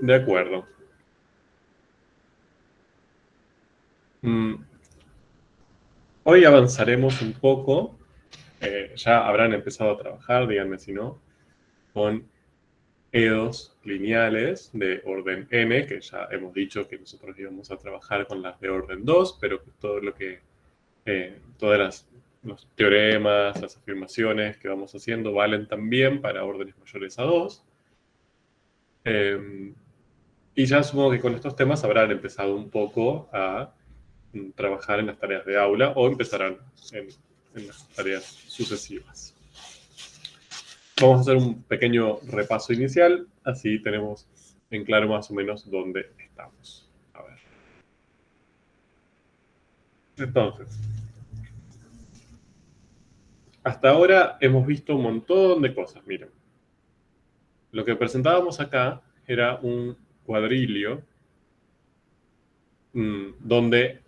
De acuerdo. Hoy avanzaremos un poco, ya habrán empezado a trabajar, díganme si no, con EDOs lineales de orden n, que ya hemos dicho que nosotros íbamos a trabajar con las de orden 2, pero que todo lo que, todas los teoremas, las afirmaciones que vamos haciendo valen también para órdenes mayores a 2. Y ya supongo que con estos temas habrán empezado un poco a trabajar en las tareas de aula o empezarán en las tareas sucesivas. Vamos a hacer un pequeño repaso inicial, así tenemos en claro más o menos dónde estamos. A ver. Entonces, hasta ahora hemos visto un montón de cosas. Miren, lo que presentábamos acá era un cuadrilio donde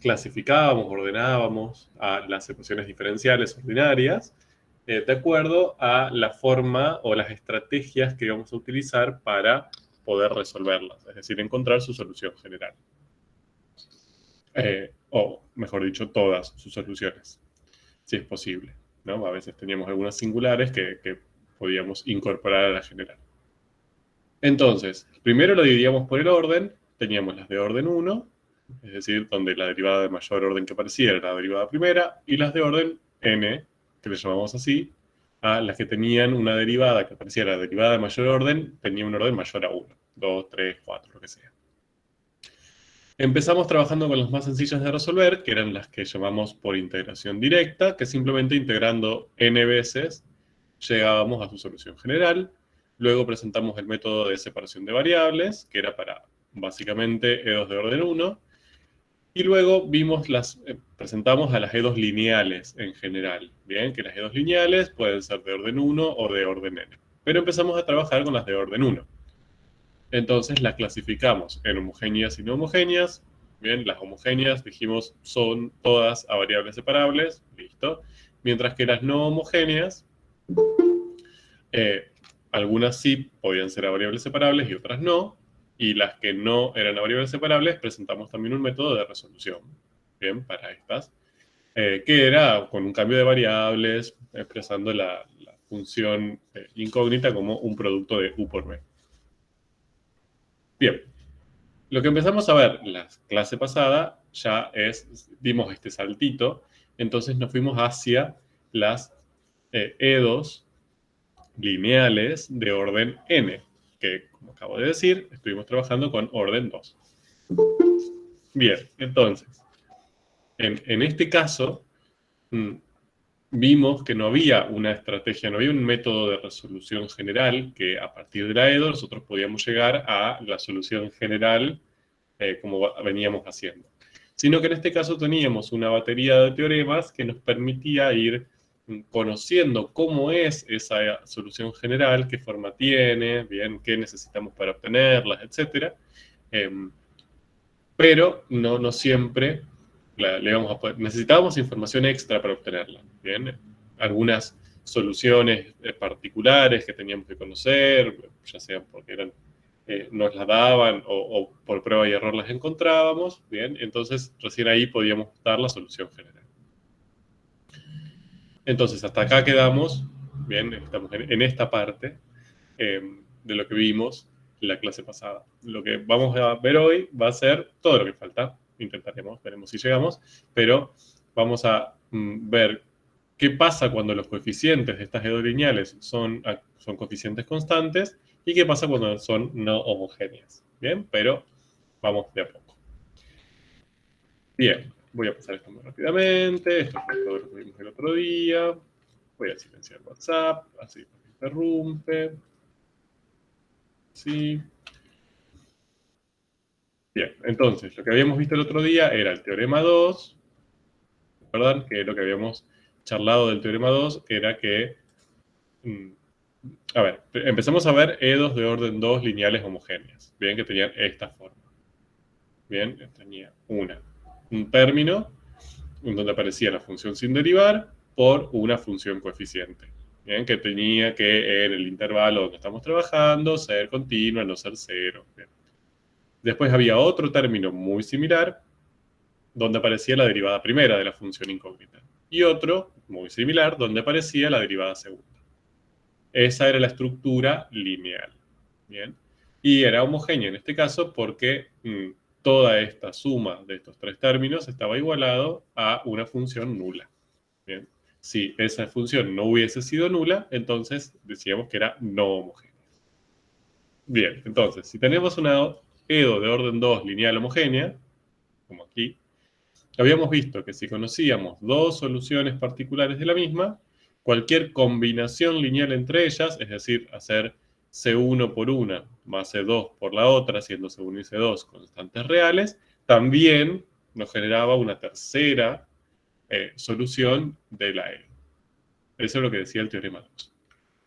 clasificábamos, ordenábamos a las ecuaciones diferenciales ordinarias de acuerdo a la forma o las estrategias que íbamos a utilizar para poder resolverlas, es decir, encontrar su solución general. O, mejor dicho, todas sus soluciones, si es posible, ¿no? A veces teníamos algunas singulares que podíamos incorporar a la general. Entonces, primero lo dividíamos por el orden, teníamos las de orden 1, es decir, donde la derivada de mayor orden que aparecía era la derivada primera, y las de orden n, que le llamamos así, a las que tenían una derivada que aparecía la derivada de mayor orden, tenía un orden mayor a 1, 2, 3, 4, lo que sea. Empezamos trabajando con las más sencillas de resolver, que eran las que llamamos por integración directa, que simplemente integrando n veces llegábamos a su solución general. Luego presentamos el método de separación de variables, que era para básicamente E2 de orden 1. Y luego presentamos a las E2 lineales en general. Bien, que las E2 lineales pueden ser de orden 1 o de orden n. Pero empezamos a trabajar con las de orden 1. Entonces las clasificamos en homogéneas y no homogéneas. Bien, las homogéneas, dijimos, son todas a variables separables. Listo. Mientras que las no homogéneas, algunas sí podían ser a variables separables y otras no. Y las que no eran a variables separables, presentamos también un método de resolución. Bien, para estas. Que era con un cambio de variables, expresando la función incógnita como un producto de U por B. Bien, lo que empezamos a ver la clase pasada ya dimos este saltito, entonces nos fuimos hacia las EDOs lineales de orden n, que como acabo de decir, estuvimos trabajando con orden 2. Bien, entonces, en este caso, vimos que no había una estrategia, no había un método de resolución general que a partir de la EDO nosotros podíamos llegar a la solución general como veníamos haciendo. Sino que en este caso teníamos una batería de teoremas que nos permitía ir conociendo cómo es esa solución general, qué forma tiene, bien, qué necesitamos para obtenerlas, etc. Pero no siempre le íbamos a poder, necesitábamos información extra para obtenerla, bien. Algunas soluciones particulares que teníamos que conocer, ya sea porque nos las daban o por prueba y error las encontrábamos, bien, entonces recién ahí podíamos dar la solución general. Entonces, hasta acá quedamos, bien, estamos en esta parte de lo que vimos en la clase pasada. Lo que vamos a ver hoy va a ser todo lo que falta, intentaremos, veremos si llegamos, pero vamos a ver qué pasa cuando los coeficientes de estas EDO lineales son coeficientes constantes y qué pasa cuando son no homogéneas. Bien, pero vamos de a poco. Bien, voy a pasar esto muy rápidamente. Esto fue todo lo que vimos el otro día. Voy a silenciar WhatsApp, así no me interrumpe. Sí. Bien, entonces, lo que habíamos visto el otro día era el teorema 2. ¿Recuerdan? Que lo que habíamos charlado del teorema 2 era que a ver, empezamos a ver EDOs de orden 2 lineales homogéneas. Bien, que tenían esta forma. Bien, tenía un término en donde aparecía la función sin derivar por una función coeficiente. Bien, que tenía que en el intervalo donde estamos trabajando ser continua, no ser cero. Bien. Después había otro término muy similar, donde aparecía la derivada primera de la función incógnita. Y otro, muy similar, donde aparecía la derivada segunda. Esa era la estructura lineal. Bien. Y era homogénea en este caso porque toda esta suma de estos tres términos estaba igualado a una función nula. Bien. Si esa función no hubiese sido nula, entonces decíamos que era no homogénea. Bien, entonces, si tenemos una EDO de orden 2 lineal homogénea, como aquí, habíamos visto que si conocíamos dos soluciones particulares de la misma, cualquier combinación lineal entre ellas, es decir, hacer C1 por una más C2 por la otra, siendo C1 y C2 constantes reales, también nos generaba una tercera solución de la EDO. Eso es lo que decía el teorema 2.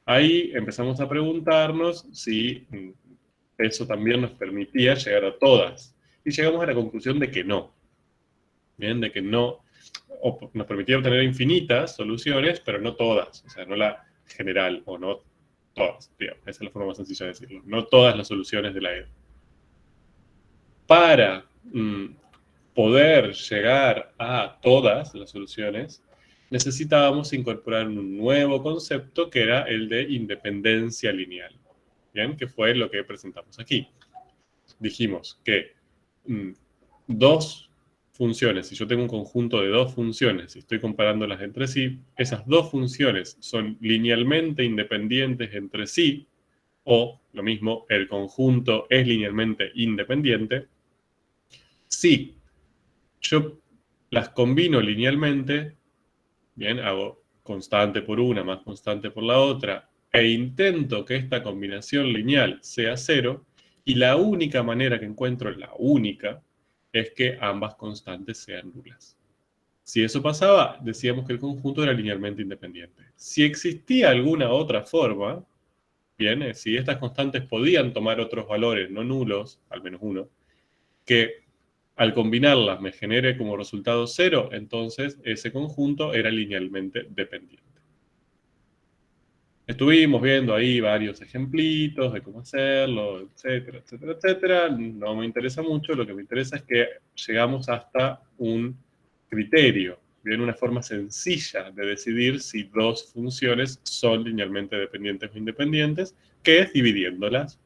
Ahí empezamos a preguntarnos si eso también nos permitía llegar a todas. Y llegamos a la conclusión de que no. Bien, de que no, o nos permitía obtener infinitas soluciones, pero no todas. O sea, no la general, o no todas, digamos. Esa es la forma más sencilla de decirlo. No todas las soluciones de la EDO. Para poder llegar a todas las soluciones, necesitábamos incorporar un nuevo concepto que era el de independencia lineal. ¿Bien? Que fue lo que presentamos aquí. Dijimos que dos funciones, si yo tengo un conjunto de dos funciones y estoy comparándolas entre sí, esas dos funciones son linealmente independientes entre sí, o lo mismo, el conjunto es linealmente independiente, si yo las combino linealmente, bien, hago constante por una más constante por la otra, e intento que esta combinación lineal sea cero, y la única manera que encuentro, la única, es que ambas constantes sean nulas. Si eso pasaba, decíamos que el conjunto era linealmente independiente. Si existía alguna otra forma, bien, si estas constantes podían tomar otros valores no nulos, al menos uno, que al combinarlas me genere como resultado cero, entonces ese conjunto era linealmente dependiente. Estuvimos viendo ahí varios ejemplitos de cómo hacerlo, etcétera, etcétera, etcétera. No me interesa mucho, lo que me interesa es que llegamos hasta un criterio, bien, una forma sencilla de decidir si dos funciones son linealmente dependientes o independientes, que es dividiéndolas.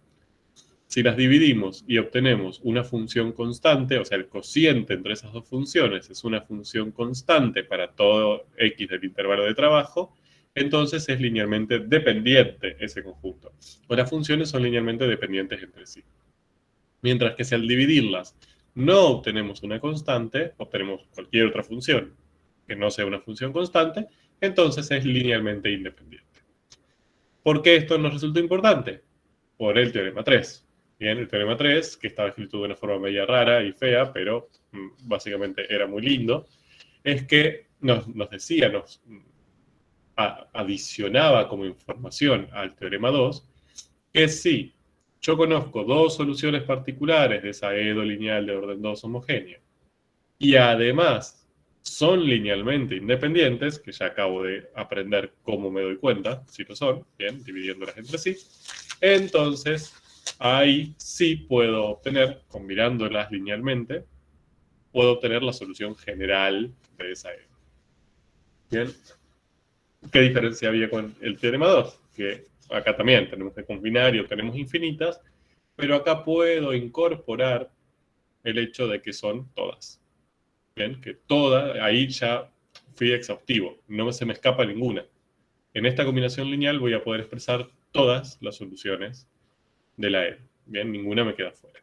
Si las dividimos y obtenemos una función constante, o sea, el cociente entre esas dos funciones es una función constante para todo x del intervalo de trabajo, entonces es linealmente dependiente ese conjunto. O las funciones son linealmente dependientes entre sí. Mientras que si al dividirlas no obtenemos una constante, obtenemos cualquier otra función que no sea una función constante, entonces es linealmente independiente. ¿Por qué esto nos resulta importante? Por el teorema 3. Bien, el teorema 3, que estaba escrito de una forma media rara y fea, pero básicamente era muy lindo, es que nos decía, nos adicionaba como información al teorema 2, que si yo conozco dos soluciones particulares de esa EDO lineal de orden 2 homogénea, y además son linealmente independientes, que ya acabo de aprender cómo me doy cuenta, si lo son, bien, dividiéndolas entre sí, entonces ahí sí puedo obtener, combinándolas linealmente, puedo obtener la solución general de esa EDO. Bien, ¿qué diferencia había con el teorema 2? Que acá también tenemos que combinar y obtenemos infinitas, pero acá puedo incorporar el hecho de que son todas. Bien, que todas, ahí ya fui exhaustivo, no se me escapa ninguna. En esta combinación lineal voy a poder expresar todas las soluciones de la EDO. Bien, ninguna me queda fuera.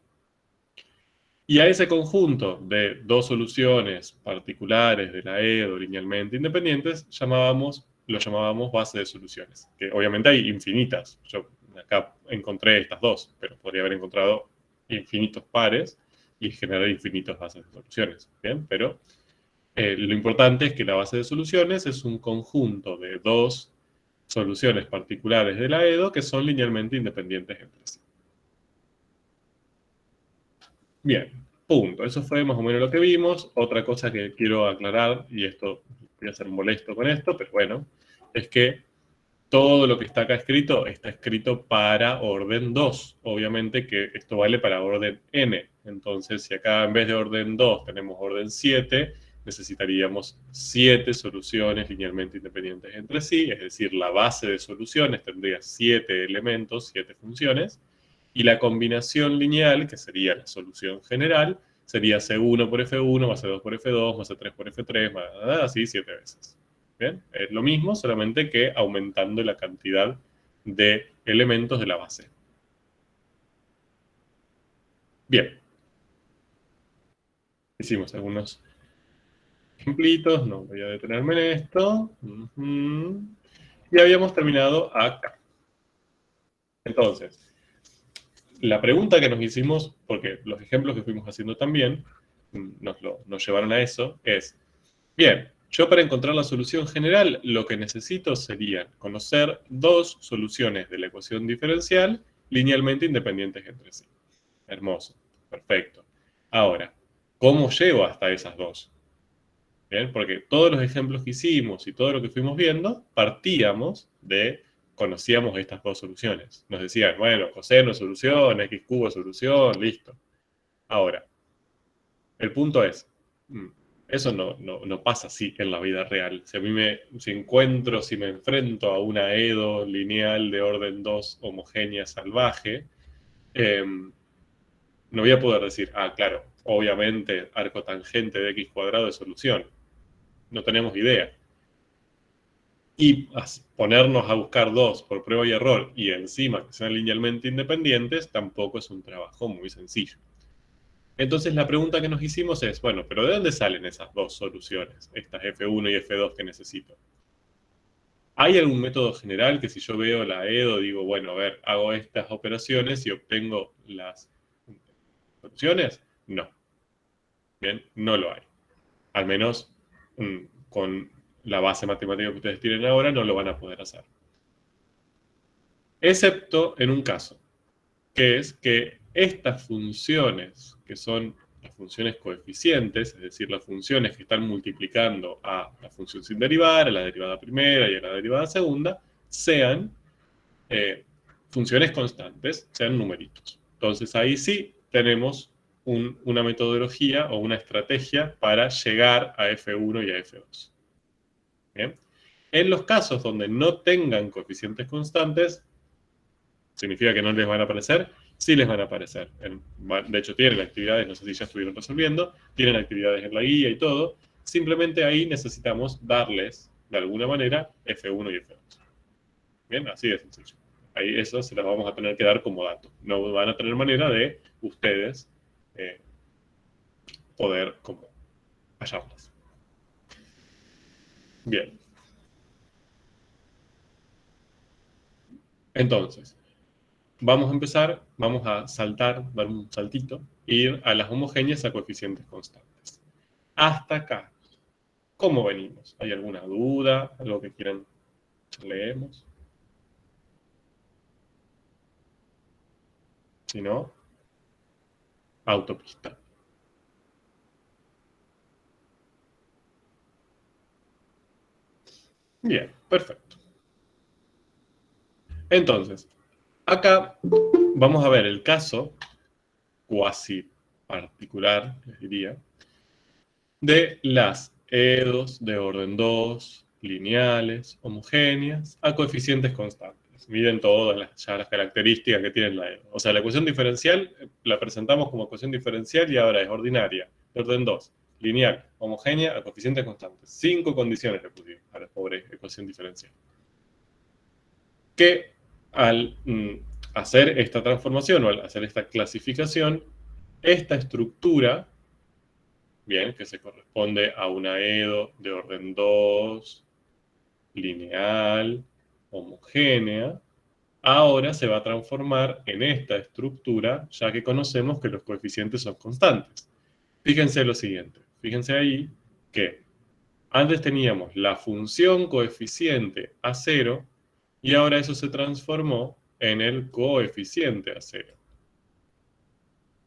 Y a ese conjunto de dos soluciones particulares de la EDO linealmente independientes lo llamábamos base de soluciones, que obviamente hay infinitas. Yo acá encontré estas dos, pero podría haber encontrado infinitos pares y generar infinitas bases de soluciones. ¿Bien? Pero lo importante es que la base de soluciones es un conjunto de dos soluciones particulares de la EDO que son linealmente independientes entre sí. Bien, punto. Eso fue más o menos lo que vimos. Otra cosa que quiero aclarar, y esto voy a ser molesto con esto, pero bueno, es que todo lo que está acá escrito está escrito para orden 2. Obviamente que esto vale para orden n. Entonces, si acá en vez de orden 2 tenemos orden 7, necesitaríamos 7 soluciones linealmente independientes entre sí, es decir, la base de soluciones tendría 7 elementos, 7 funciones, y la combinación lineal, que sería la solución general, sería C1 por F1, más C2 por F2, más C3 por F3, más así 7 veces. ¿Bien? Es lo mismo, solamente que aumentando la cantidad de elementos de la base. Bien, hicimos algunos ejemplitos, no voy a detenerme en esto. Y habíamos terminado acá. Entonces, la pregunta que nos hicimos, porque los ejemplos que fuimos haciendo también nos llevaron a eso, es, bien, yo para encontrar la solución general lo que necesito sería conocer dos soluciones de la ecuación diferencial linealmente independientes entre sí. Hermoso, perfecto. Ahora, ¿cómo llego hasta esas dos? ¿Bien? Porque todos los ejemplos que hicimos y todo lo que fuimos viendo, partíamos de, conocíamos estas dos soluciones. Nos decían, bueno, coseno es solución, x cubo es solución, listo. Ahora, el punto es, eso no pasa así en la vida real. Si a mí si me enfrento a una EDO lineal de orden 2 homogénea salvaje, no voy a poder decir, claro, obviamente arco tangente de x cuadrado es solución. No tenemos idea. Y ponernos a buscar dos por prueba y error y encima que sean linealmente independientes tampoco es un trabajo muy sencillo. Entonces la pregunta que nos hicimos es, bueno, pero ¿de dónde salen esas dos soluciones, estas F1 y F2 que necesito? ¿Hay algún método general que si yo veo la EDO digo, bueno, a ver, hago estas operaciones y obtengo las soluciones? No. Bien, no lo hay. Al menos con la base matemática que ustedes tienen ahora no lo van a poder hacer. Excepto en un caso, que es que estas funciones, que son las funciones coeficientes, es decir, las funciones que están multiplicando a la función sin derivar, a la derivada primera y a la derivada segunda, sean funciones constantes, sean numeritos. Entonces ahí sí tenemos una metodología o una estrategia para llegar a F1 y a F2. ¿Bien? En los casos donde no tengan coeficientes constantes, ¿significa que no les van a aparecer? Sí les van a aparecer. De hecho, tienen actividades, no sé si ya estuvieron resolviendo, tienen actividades en la guía y todo. Simplemente ahí necesitamos darles, de alguna manera, F1 y F2. Bien, así de sencillo. Ahí eso se las vamos a tener que dar como dato. No van a tener manera de ustedes poder como hallarlas. Bien. Entonces, vamos a empezar, vamos a saltar, dar un saltito, e ir a las homogéneas a coeficientes constantes. Hasta acá, ¿cómo venimos? ¿Hay alguna duda? ¿Algo que quieran leemos? Si no, autopista. Bien, perfecto. Entonces, acá vamos a ver el caso cuasi particular, les diría, de las EDOs de orden 2, lineales, homogéneas, a coeficientes constantes. Miren todas las características que tiene la EDO. O sea, la ecuación diferencial la presentamos como ecuación diferencial y ahora es ordinaria, de orden 2, lineal, homogénea, a coeficientes constantes. 5 condiciones le pusimos a la pobre ecuación diferencial. Que al hacer esta transformación o al hacer esta clasificación, esta estructura, bien, que se corresponde a una EDO de orden 2, lineal, homogénea, ahora se va a transformar en esta estructura, ya que conocemos que los coeficientes son constantes. Fíjense lo siguiente, fíjense ahí que antes teníamos la función coeficiente a 0 y ahora eso se transformó en el coeficiente a 0.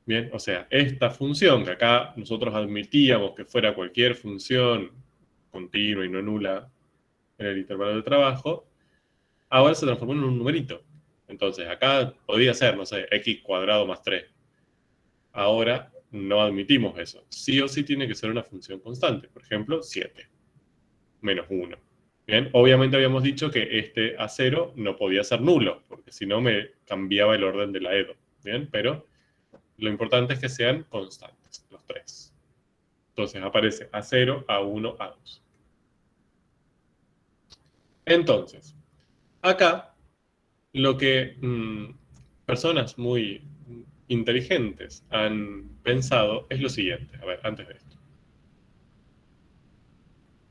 Bien, o sea, esta función que acá nosotros admitíamos que fuera cualquier función continua y no nula en el intervalo de trabajo, ahora se transformó en un numerito. Entonces, acá podría ser, no sé, x cuadrado más 3. Ahora no admitimos eso. Sí o sí tiene que ser una función constante. Por ejemplo, 7 menos 1. Bien, obviamente habíamos dicho que este A0 no podía ser nulo, porque si no me cambiaba el orden de la EDO. Bien, pero lo importante es que sean constantes, los tres. Entonces aparece A0, A1, A2. Entonces, acá lo que personas muy inteligentes han pensado es lo siguiente. A ver, antes de esto.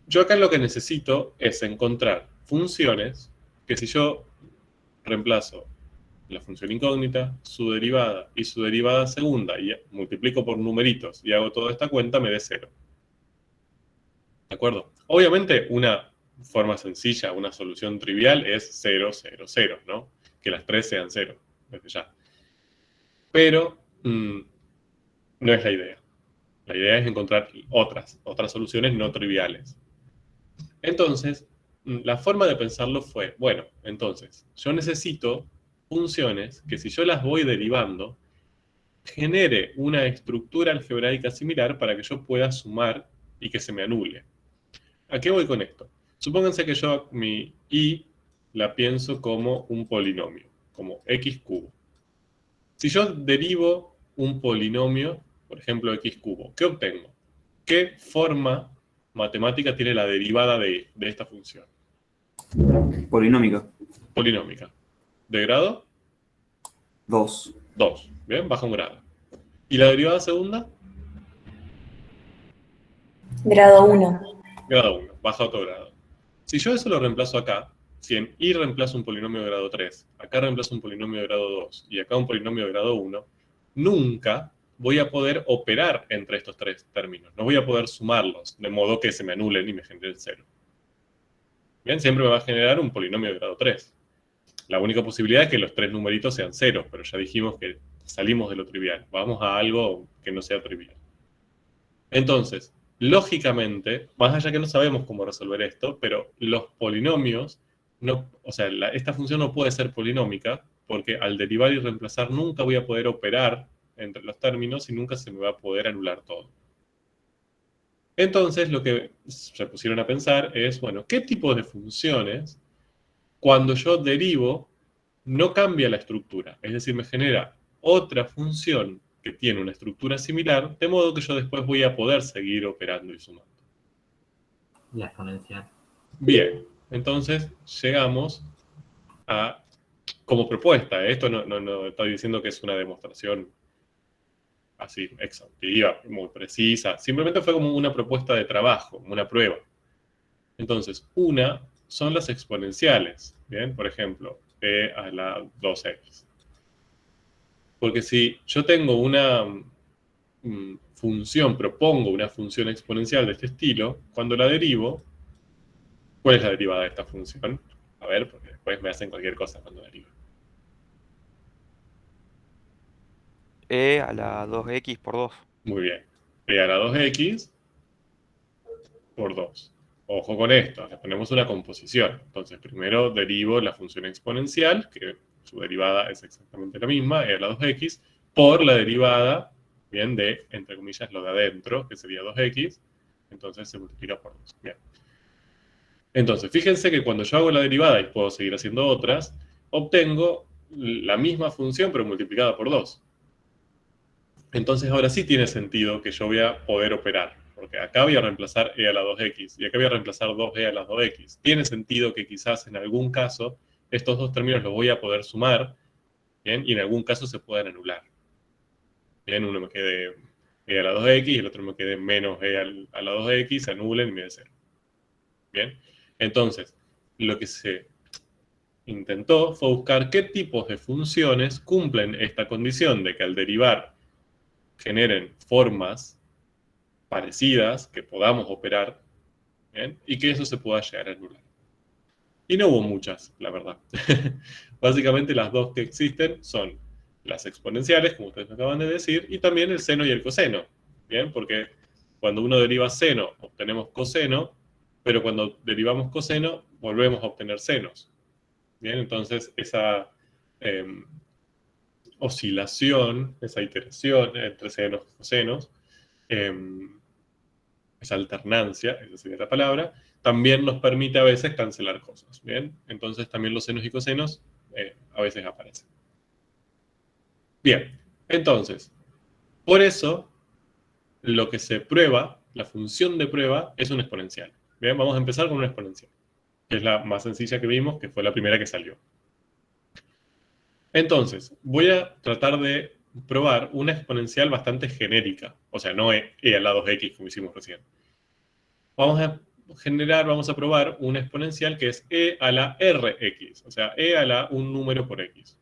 Yo acá lo que necesito es encontrar funciones que si yo reemplazo la función incógnita, su derivada y su derivada segunda y multiplico por numeritos y hago toda esta cuenta, me dé 0. ¿De acuerdo? Obviamente una forma sencilla, una solución trivial es 0, 0, 0, ¿no? Que las tres sean 0, desde ya. Pero no es la idea. La idea es encontrar otras soluciones no triviales. Entonces, la forma de pensarlo fue, bueno, entonces, yo necesito funciones que si yo las voy derivando, genere una estructura algebraica similar para que yo pueda sumar y que se me anule. ¿A qué voy con esto? Supónganse que yo mi y la pienso como un polinomio, como x cubo. Si yo derivo un polinomio, por ejemplo x cubo, ¿qué obtengo? ¿Qué forma matemática tiene la derivada de esta función? Polinómica. Polinómica. ¿De grado? 2. 2. Bien, baja un grado. ¿Y la derivada segunda? Grado 1. Grado 1, baja otro grado. Si yo eso lo reemplazo acá, si en y reemplazo un polinomio de grado 3, acá reemplazo un polinomio de grado 2 y acá un polinomio de grado 1, nunca voy a poder operar entre estos tres términos. No voy a poder sumarlos, de modo que se me anulen y me generen 0. Bien, siempre me va a generar un polinomio de grado 3. La única posibilidad es que los tres numeritos sean 0, pero ya dijimos que salimos de lo trivial. Vamos a algo que no sea trivial. Entonces, lógicamente, más allá que no sabemos cómo resolver esto, pero los polinomios, no, o sea, esta función no puede ser polinómica, porque al derivar y reemplazar nunca voy a poder operar entre los términos y nunca se me va a poder anular todo. Entonces, lo que se pusieron a pensar es, bueno, ¿qué tipo de funciones, cuando yo derivo, no cambia la estructura? Es decir, me genera otra función que tiene una estructura similar, de modo que yo después voy a poder seguir operando y sumando. La exponencial. Bien, entonces llegamos a, como propuesta, esto no estoy diciendo que es una demostración así exhaustiva, muy precisa, simplemente fue como una propuesta de trabajo, una prueba. Entonces, una son las exponenciales, ¿bien? Por ejemplo, e a la 2x. Porque si yo tengo una función, propongo una función exponencial de este estilo, cuando la derivo, ¿cuál es la derivada de esta función? A ver, porque después me hacen cualquier cosa cuando derivo. E a la 2x por 2. Muy bien. E a la 2x por 2. Ojo con esto, le ponemos una composición. Entonces, primero derivo la función exponencial, que su derivada es exactamente la misma, e a la 2x, por la derivada, bien, de, entre comillas, lo de adentro, que sería 2x, entonces se multiplica por 2. Bien. Entonces, fíjense que cuando yo hago la derivada y puedo seguir haciendo otras, obtengo la misma función, pero multiplicada por 2. Entonces, ahora sí tiene sentido que yo voy a poder operar, porque acá voy a reemplazar e a la 2x y acá voy a reemplazar 2e a la 2x. Tiene sentido que quizás en algún caso estos dos términos los voy a poder sumar, ¿bien? Y en algún caso se puedan anular. Bien, uno me quede e a la 2x y el otro me quede menos e a la 2x, se anulen y me dé 0. Bien, entonces, lo que se intentó fue buscar qué tipos de funciones cumplen esta condición de que al derivar generen formas parecidas que podamos operar, ¿bien? Y que eso se pueda llegar a anular. Y no hubo muchas, la verdad. Básicamente las dos que existen son las exponenciales, como ustedes me acaban de decir, y también el seno y el coseno, ¿bien? Porque cuando uno deriva seno, obtenemos coseno, pero cuando derivamos coseno, volvemos a obtener senos. Bien, entonces esa oscilación, esa iteración entre senos y cosenos, esa alternancia, esa sería la palabra, también nos permite a veces cancelar cosas, ¿bien? Entonces también los senos y cosenos a veces aparecen. Bien, entonces, por eso lo que se prueba, la función de prueba, es un exponencial. Bien, vamos a empezar con una exponencial, que es la más sencilla que vimos, que fue la primera que salió. Entonces, voy a tratar de probar una exponencial bastante genérica, o sea, no e a la 2x como hicimos recién. Vamos a probar una exponencial que es e a la rx, o sea, e a la un número por x.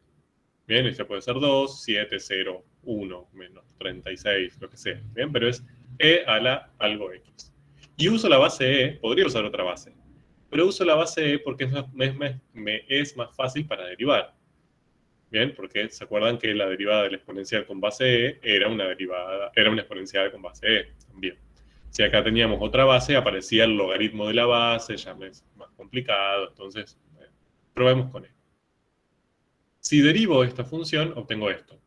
Bien, este puede ser 2, 7, 0, 1, menos 36, lo que sea. Bien, pero es e a la algo x. Y uso la base e, podría usar otra base, pero uso la base e porque me es más fácil para derivar. Bien, porque se acuerdan que la derivada del exponencial con base e era una exponencial con base e también. Si acá teníamos otra base, aparecía el logaritmo de la base, ya es más complicado, entonces probemos con e. Si derivo esta función, obtengo esto.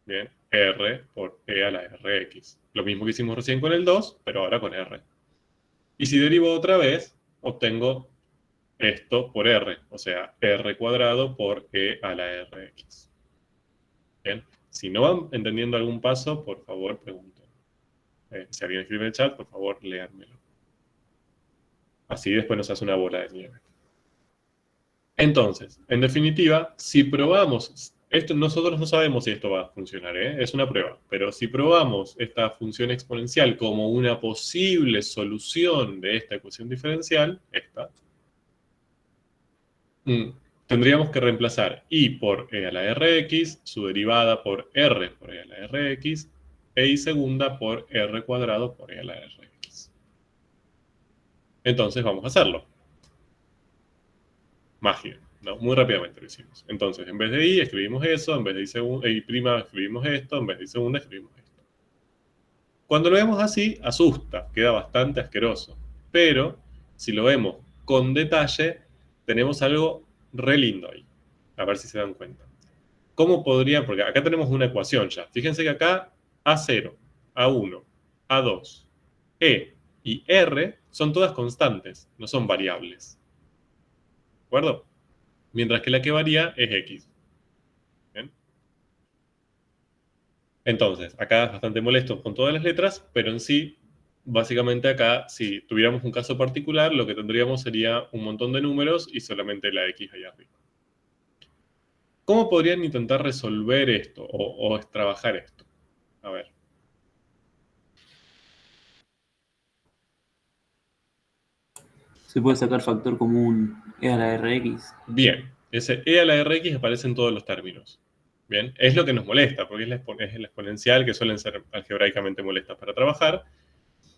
Bien, r por e a la rx. Lo mismo que hicimos recién con el 2, pero ahora con r. Y si derivo otra vez, obtengo esto por r, o sea, r cuadrado por e a la rx. Bien, si no van entendiendo algún paso, por favor pregunten. Si alguien escribe en el chat, por favor, léanmelo. Así después nos hace una bola de nieve. Entonces, en definitiva, si probamos, esto nosotros no sabemos si esto va a funcionar, es una prueba, pero si probamos esta función exponencial como una posible solución de esta ecuación diferencial, esta, tendríamos que reemplazar y por e a la rx, su derivada por r por e a la rx, e y segunda por r cuadrado por e a la rx. Entonces vamos a hacerlo. Magia, ¿no? Muy rápidamente lo hicimos. Entonces, en vez de y escribimos eso, en vez de y prima escribimos esto, en vez de y segunda escribimos esto. Cuando lo vemos así, asusta, queda bastante asqueroso. Pero, si lo vemos con detalle, tenemos algo re lindo ahí. A ver si se dan cuenta. ¿Cómo podría? Porque acá tenemos una ecuación ya. Fíjense que acá A0, A1, A2, E y R son todas constantes, no son variables. ¿De acuerdo? Mientras que la que varía es X. ¿Bien? Entonces, acá es bastante molesto con todas las letras, pero en sí, básicamente acá, si tuviéramos un caso particular, lo que tendríamos sería un montón de números y solamente la X allá arriba. ¿Cómo podrían intentar resolver esto o trabajar esto? A ver. Se puede sacar factor común e a la rx. Bien, ese e a la rx aparece en todos los términos. Bien, es lo que nos molesta, porque es la exponencial que suelen ser algebraicamente molestas para trabajar,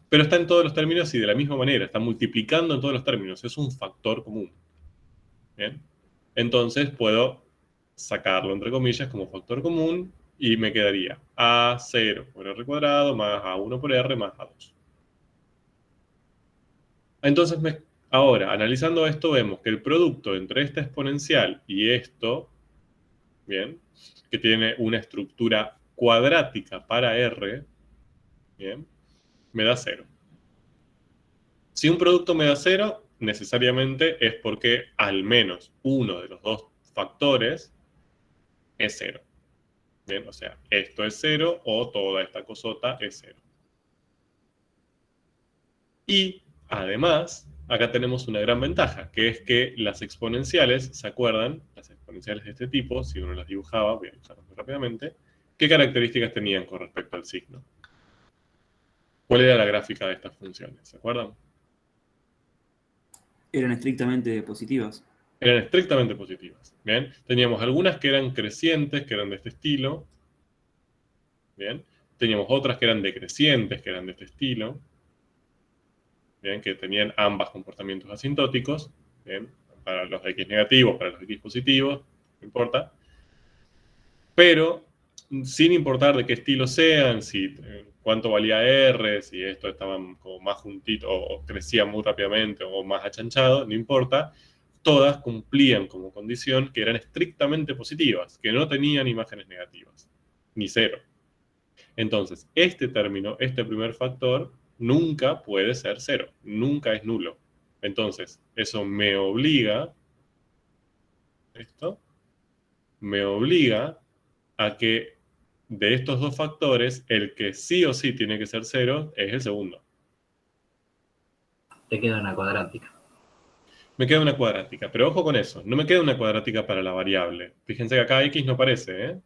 pero está en todos los términos y de la misma manera, está multiplicando en todos los términos, es un factor común. Bien, entonces puedo sacarlo entre comillas como factor común y me quedaría a0 por r cuadrado más a1 por r más a2. Entonces, ahora, analizando esto, vemos que el producto entre esta exponencial y esto, bien, que tiene una estructura cuadrática para r, bien, me da 0. Si un producto me da 0, necesariamente es porque al menos uno de los dos factores es 0. Bien, o sea, esto es 0 o toda esta cosota es 0. Y, además, acá tenemos una gran ventaja, que es que las exponenciales, ¿se acuerdan? Las exponenciales de este tipo, si uno las dibujaba, voy a dibujarlas muy rápidamente, ¿qué características tenían con respecto al signo? ¿Cuál era la gráfica de estas funciones? ¿Se acuerdan? Eran estrictamente positivas. Eran estrictamente positivas. Bien, teníamos algunas que eran crecientes, que eran de este estilo. Bien, teníamos otras que eran decrecientes, que eran de este estilo. Bien, que tenían ambas comportamientos asintóticos. Bien, para los X negativos, para los X positivos, no importa. Pero, sin importar de qué estilo sean, si cuánto valía R, si esto estaban como más juntito o crecía muy rápidamente o más achanchado, no importa. todas cumplían como condición que eran estrictamente positivas, que no tenían imágenes negativas, ni cero. Entonces, este término, este primer factor, nunca puede ser cero, nunca es nulo. Entonces, eso me obliga, me obliga a que de estos dos factores, el que sí o sí tiene que ser cero es el segundo. Te queda una cuadrática. Me queda una cuadrática, pero ojo con eso, no me queda una cuadrática para la variable. Fíjense que acá X no aparece, ¿eh?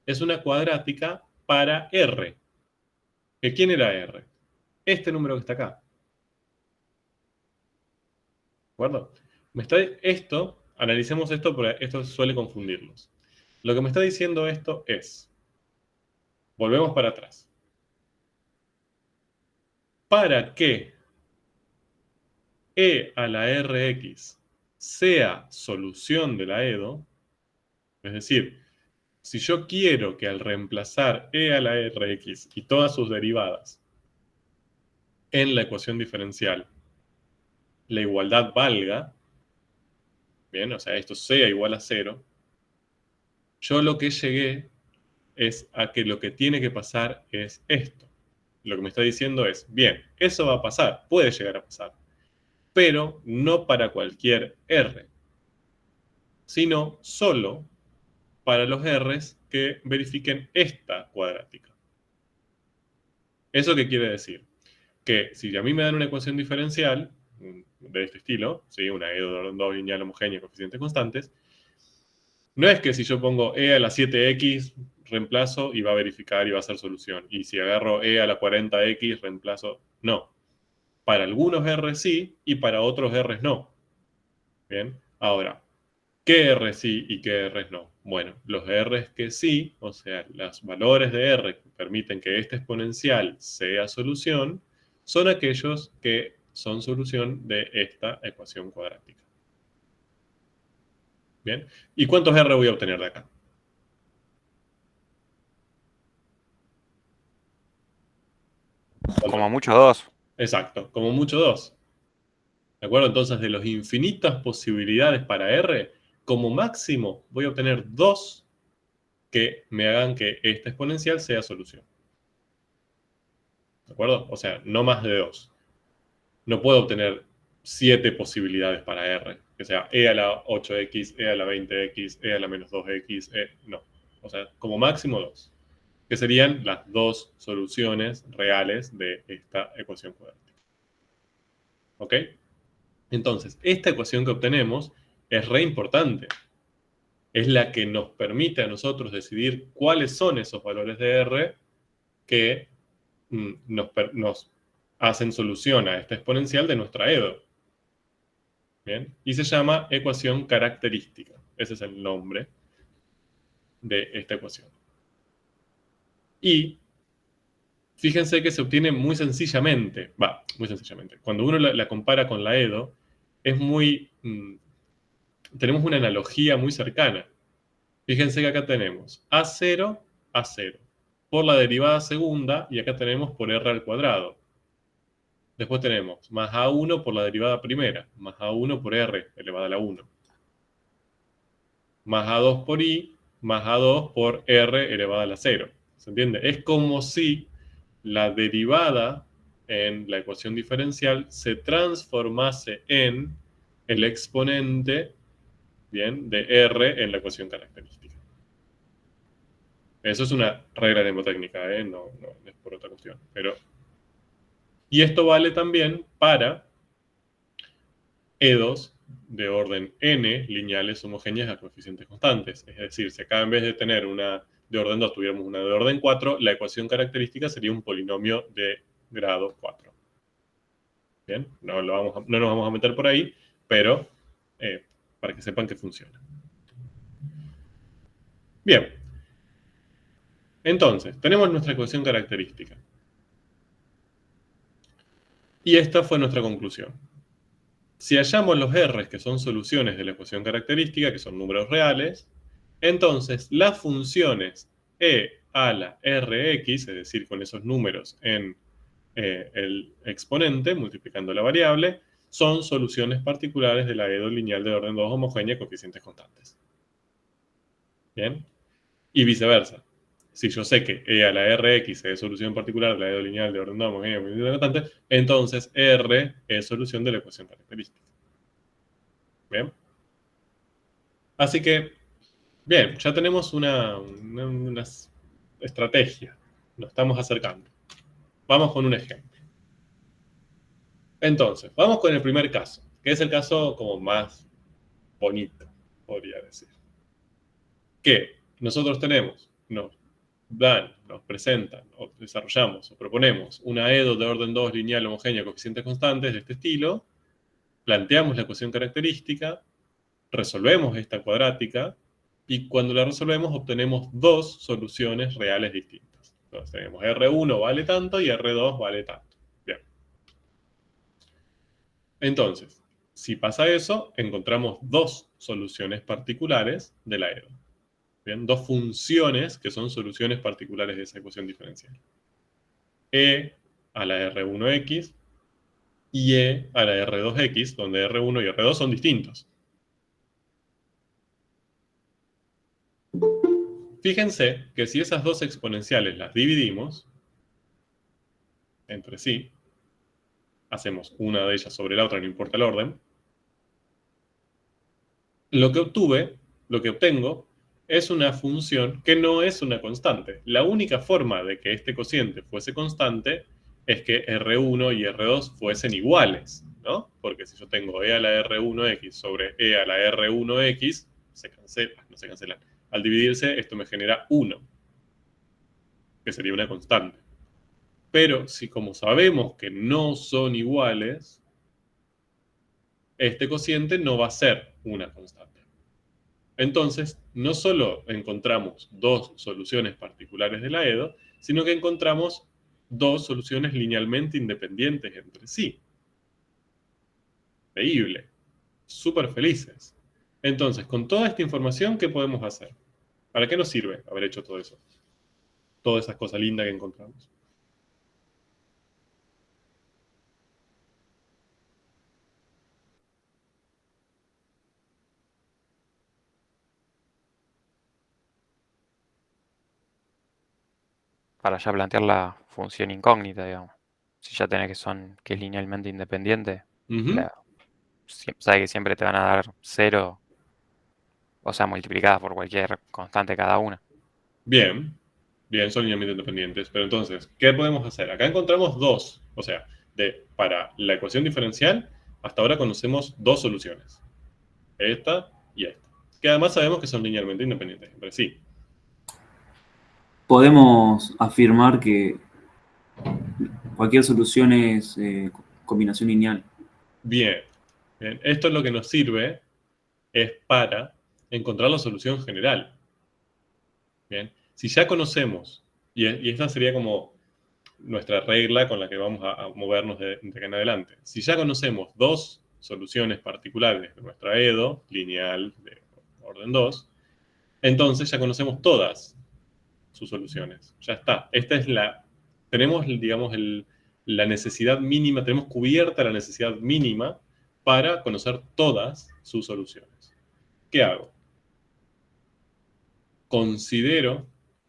Es una cuadrática para R. ¿Que quién era R? Este número que está acá. ¿De acuerdo? Analicemos esto porque esto suele confundirnos. Lo que me está diciendo esto es, volvemos para atrás. Para que E a la Rx sea solución de la EDO, es decir, si yo quiero que al reemplazar E a la Rx y todas sus derivadas en la ecuación diferencial, la igualdad valga, bien, o sea, esto sea igual a 0, yo lo que llegué es a que lo que tiene que pasar es esto. Lo que me está diciendo es, bien, eso va a pasar, puede llegar a pasar, pero no para cualquier R, sino solo para los R's que verifiquen esta cuadrática. ¿Eso qué quiere decir? Que si a mí me dan una ecuación diferencial de este estilo, ¿sí? Una E de orden 2 lineal homogénea, coeficientes constantes, no es que si yo pongo E a la 7X, reemplazo y va a verificar y va a ser solución. Y si agarro E a la 40X, reemplazo. No. Para algunos R sí y para otros R no. Bien. Ahora, ¿qué R sí y qué R no? Bueno, los R que sí, o sea, los valores de R que permiten que este exponencial sea solución, son aquellos que son solución de esta ecuación cuadrática. Bien. ¿Y cuántos R voy a obtener de acá? Como mucho 2. Exacto, como mucho 2. ¿De acuerdo? Entonces, de las infinitas posibilidades para R, como máximo voy a obtener 2 que me hagan que esta exponencial sea solución. ¿De acuerdo? O sea, no más de 2. No puedo obtener 7 posibilidades para R, que sea E a la 8X, E a la 20X, E a la menos 2X, no. O sea, como máximo 2, que serían las 2 soluciones reales de esta ecuación cuadrática. ¿Ok? Entonces, esta ecuación que obtenemos es re importante. Es la que nos permite a nosotros decidir cuáles son esos valores de R que nos hacen solución a esta exponencial de nuestra EDO. ¿Bien? Y se llama ecuación característica. Ese es el nombre de esta ecuación. Y fíjense que se obtiene muy sencillamente. Cuando uno la compara con la EDO, es muy... tenemos una analogía muy cercana. Fíjense que acá tenemos A0, A0, por la derivada segunda, y acá tenemos por R al cuadrado. Después tenemos más A1 por la derivada primera, más A1 por R elevada a la 1. Más A2 por I, más A2 por R elevada a la 0. ¿Se entiende? Es como si la derivada en la ecuación diferencial se transformase en el exponente, ¿bien?, de R en la ecuación característica. Eso es una regla mnemotécnica, no es por otra cuestión. Y esto vale también para EDOs de orden n lineales homogéneas a coeficientes constantes. Es decir, si acá en vez de tener una de orden 2 tuviéramos una de orden 4, la ecuación característica sería un polinomio de grado 4. Bien, no nos vamos a meter por ahí, pero para que sepan que funciona. Bien. Entonces, tenemos nuestra ecuación característica. Y esta fue nuestra conclusión. Si hallamos los R que son soluciones de la ecuación característica, que son números reales, entonces las funciones E a la Rx, es decir, con esos números en el exponente, multiplicando la variable, son soluciones particulares de la EDO lineal de orden 2 homogénea con coeficientes constantes. ¿Bien? Y viceversa. Si yo sé que E a la Rx es solución particular de la EDO lineal de orden 2 homogénea con coeficientes constantes, entonces R es solución de la ecuación característica. ¿Bien? Así que, bien, ya tenemos una estrategia. Nos estamos acercando. Vamos con un ejemplo. Entonces, vamos con el primer caso, que es el caso como más bonito, podría decir. Que nosotros tenemos, nos presentan, o desarrollamos, o proponemos una EDO de orden 2 lineal homogénea con coeficientes constantes de este estilo, planteamos la ecuación característica, resolvemos esta cuadrática, y cuando la resolvemos obtenemos dos soluciones reales distintas. Entonces tenemos R1 vale tanto y R2 vale tanto. Bien. Entonces, si pasa eso, encontramos dos soluciones particulares de la EDO. Bien, dos funciones que son soluciones particulares de esa ecuación diferencial. E a la R1x y E a la R2x, donde R1 y R2 son distintos. Fíjense que si esas dos exponenciales las dividimos entre sí, hacemos una de ellas sobre la otra, no importa el orden, lo que obtengo es una función que no es una constante. La única forma de que este cociente fuese constante es que R1 y R2 fuesen iguales, ¿no? Porque si yo tengo E a la R1x sobre E a la R1x, no se cancelan. Al dividirse, esto me genera 1, que sería una constante. Pero si como sabemos que no son iguales, este cociente no va a ser una constante. Entonces, no solo encontramos dos soluciones particulares de la EDO, sino que encontramos dos soluciones linealmente independientes entre sí. Increíble. Súper felices. Entonces, con toda esta información, ¿qué podemos hacer? ¿Para qué nos sirve haber hecho todo eso? Todas esas cosas lindas que encontramos. Para ya plantear la función incógnita, digamos. Si ya tenés que es linealmente independiente, sabe que siempre te van a dar 0, o sea, multiplicadas por cualquier constante cada una. Bien, son linealmente independientes. Pero entonces, ¿qué podemos hacer? Acá encontramos dos. O sea, para la ecuación diferencial, hasta ahora conocemos dos soluciones. Esta y esta. Que además sabemos que son linealmente independientes entre sí. Podemos afirmar que cualquier solución es combinación lineal. Bien. Esto es lo que nos sirve es para encontrar la solución general. Bien. Si ya conocemos, y esta sería como nuestra regla con la que vamos a movernos de acá en adelante. Si ya conocemos dos soluciones particulares de nuestra EDO, lineal de orden 2, entonces ya conocemos todas sus soluciones. Ya está. Tenemos, digamos, la necesidad mínima, tenemos cubierta la necesidad mínima para conocer todas sus soluciones. ¿Qué hago? Considero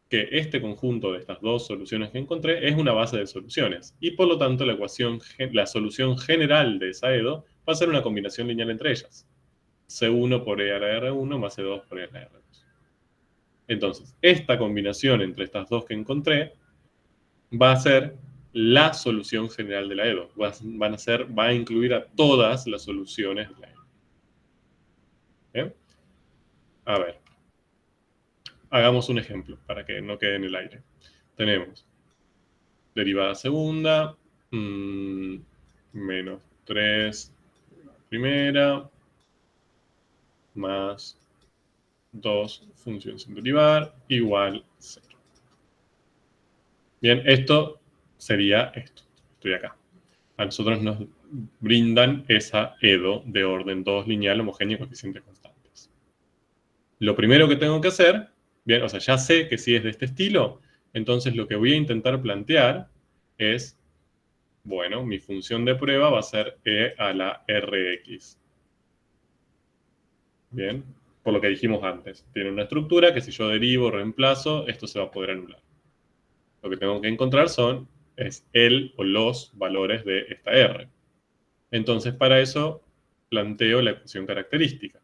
que este conjunto de estas dos soluciones que encontré es una base de soluciones y por lo tanto la solución general de esa EDO va a ser una combinación lineal entre ellas. C1 por E a la R1 más C2 por E a la R2. Entonces, esta combinación entre estas dos que encontré va a ser la solución general de la EDO. Va a incluir a todas las soluciones de la EDO. ¿Bien? A ver. Hagamos un ejemplo para que no quede en el aire. Tenemos derivada segunda, menos 3 primera, más 2 función sin derivar, igual 0. Bien, esto sería esto. Estoy acá. A nosotros nos brindan esa EDO de orden 2 lineal homogénea con coeficientes constantes. Lo primero que tengo que hacer, bien, o sea, ya sé que si es de este estilo, entonces lo que voy a intentar plantear es Bueno, mi función de prueba va a ser e a la rx. Bien, por lo que dijimos antes. Tiene una estructura que si yo derivo o reemplazo, esto se va a poder anular. Lo que tengo que encontrar es el o los valores de esta r. Entonces, para eso, planteo la ecuación característica.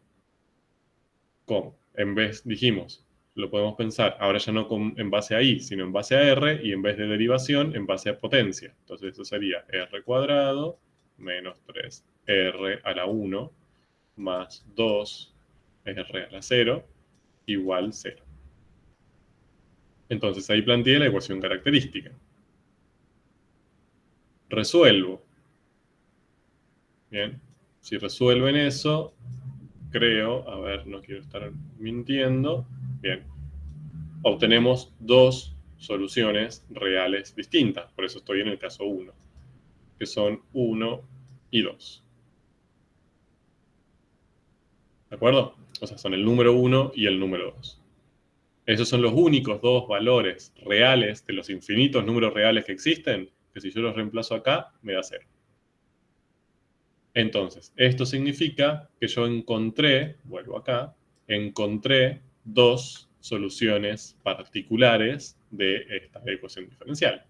¿Cómo? En vez, dijimos, lo podemos pensar, ahora ya no en base a i, sino en base a r, y en vez de derivación, en base a potencia. Entonces, eso sería r cuadrado menos 3r a la 1 más 2r a la 0 igual 0. Entonces, ahí planteé la ecuación característica. Resuelvo. Bien, si resuelven eso, creo, a ver, no quiero estar mintiendo, bien, obtenemos dos soluciones reales distintas, por eso estoy en el caso 1, que son 1 y 2. ¿De acuerdo? O sea, son el número 1 y el número 2. Esos son los únicos dos valores reales de los infinitos números reales que existen, que si yo los reemplazo acá, me da 0. Entonces, esto significa que yo encontré, vuelvo acá, encontré dos soluciones particulares de esta ecuación diferencial.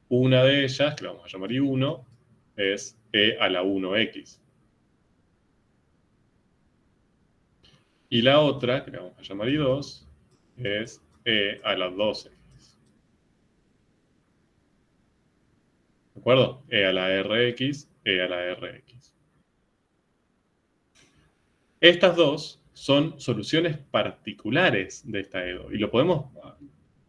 Una de ellas, que la vamos a llamar I1, es e a la 1x. Y la otra, que la vamos a llamar I2, es e a la 2x. ¿De acuerdo? E a la rx, e a la rx. Estas dos son soluciones particulares de esta EDO. Y lo podemos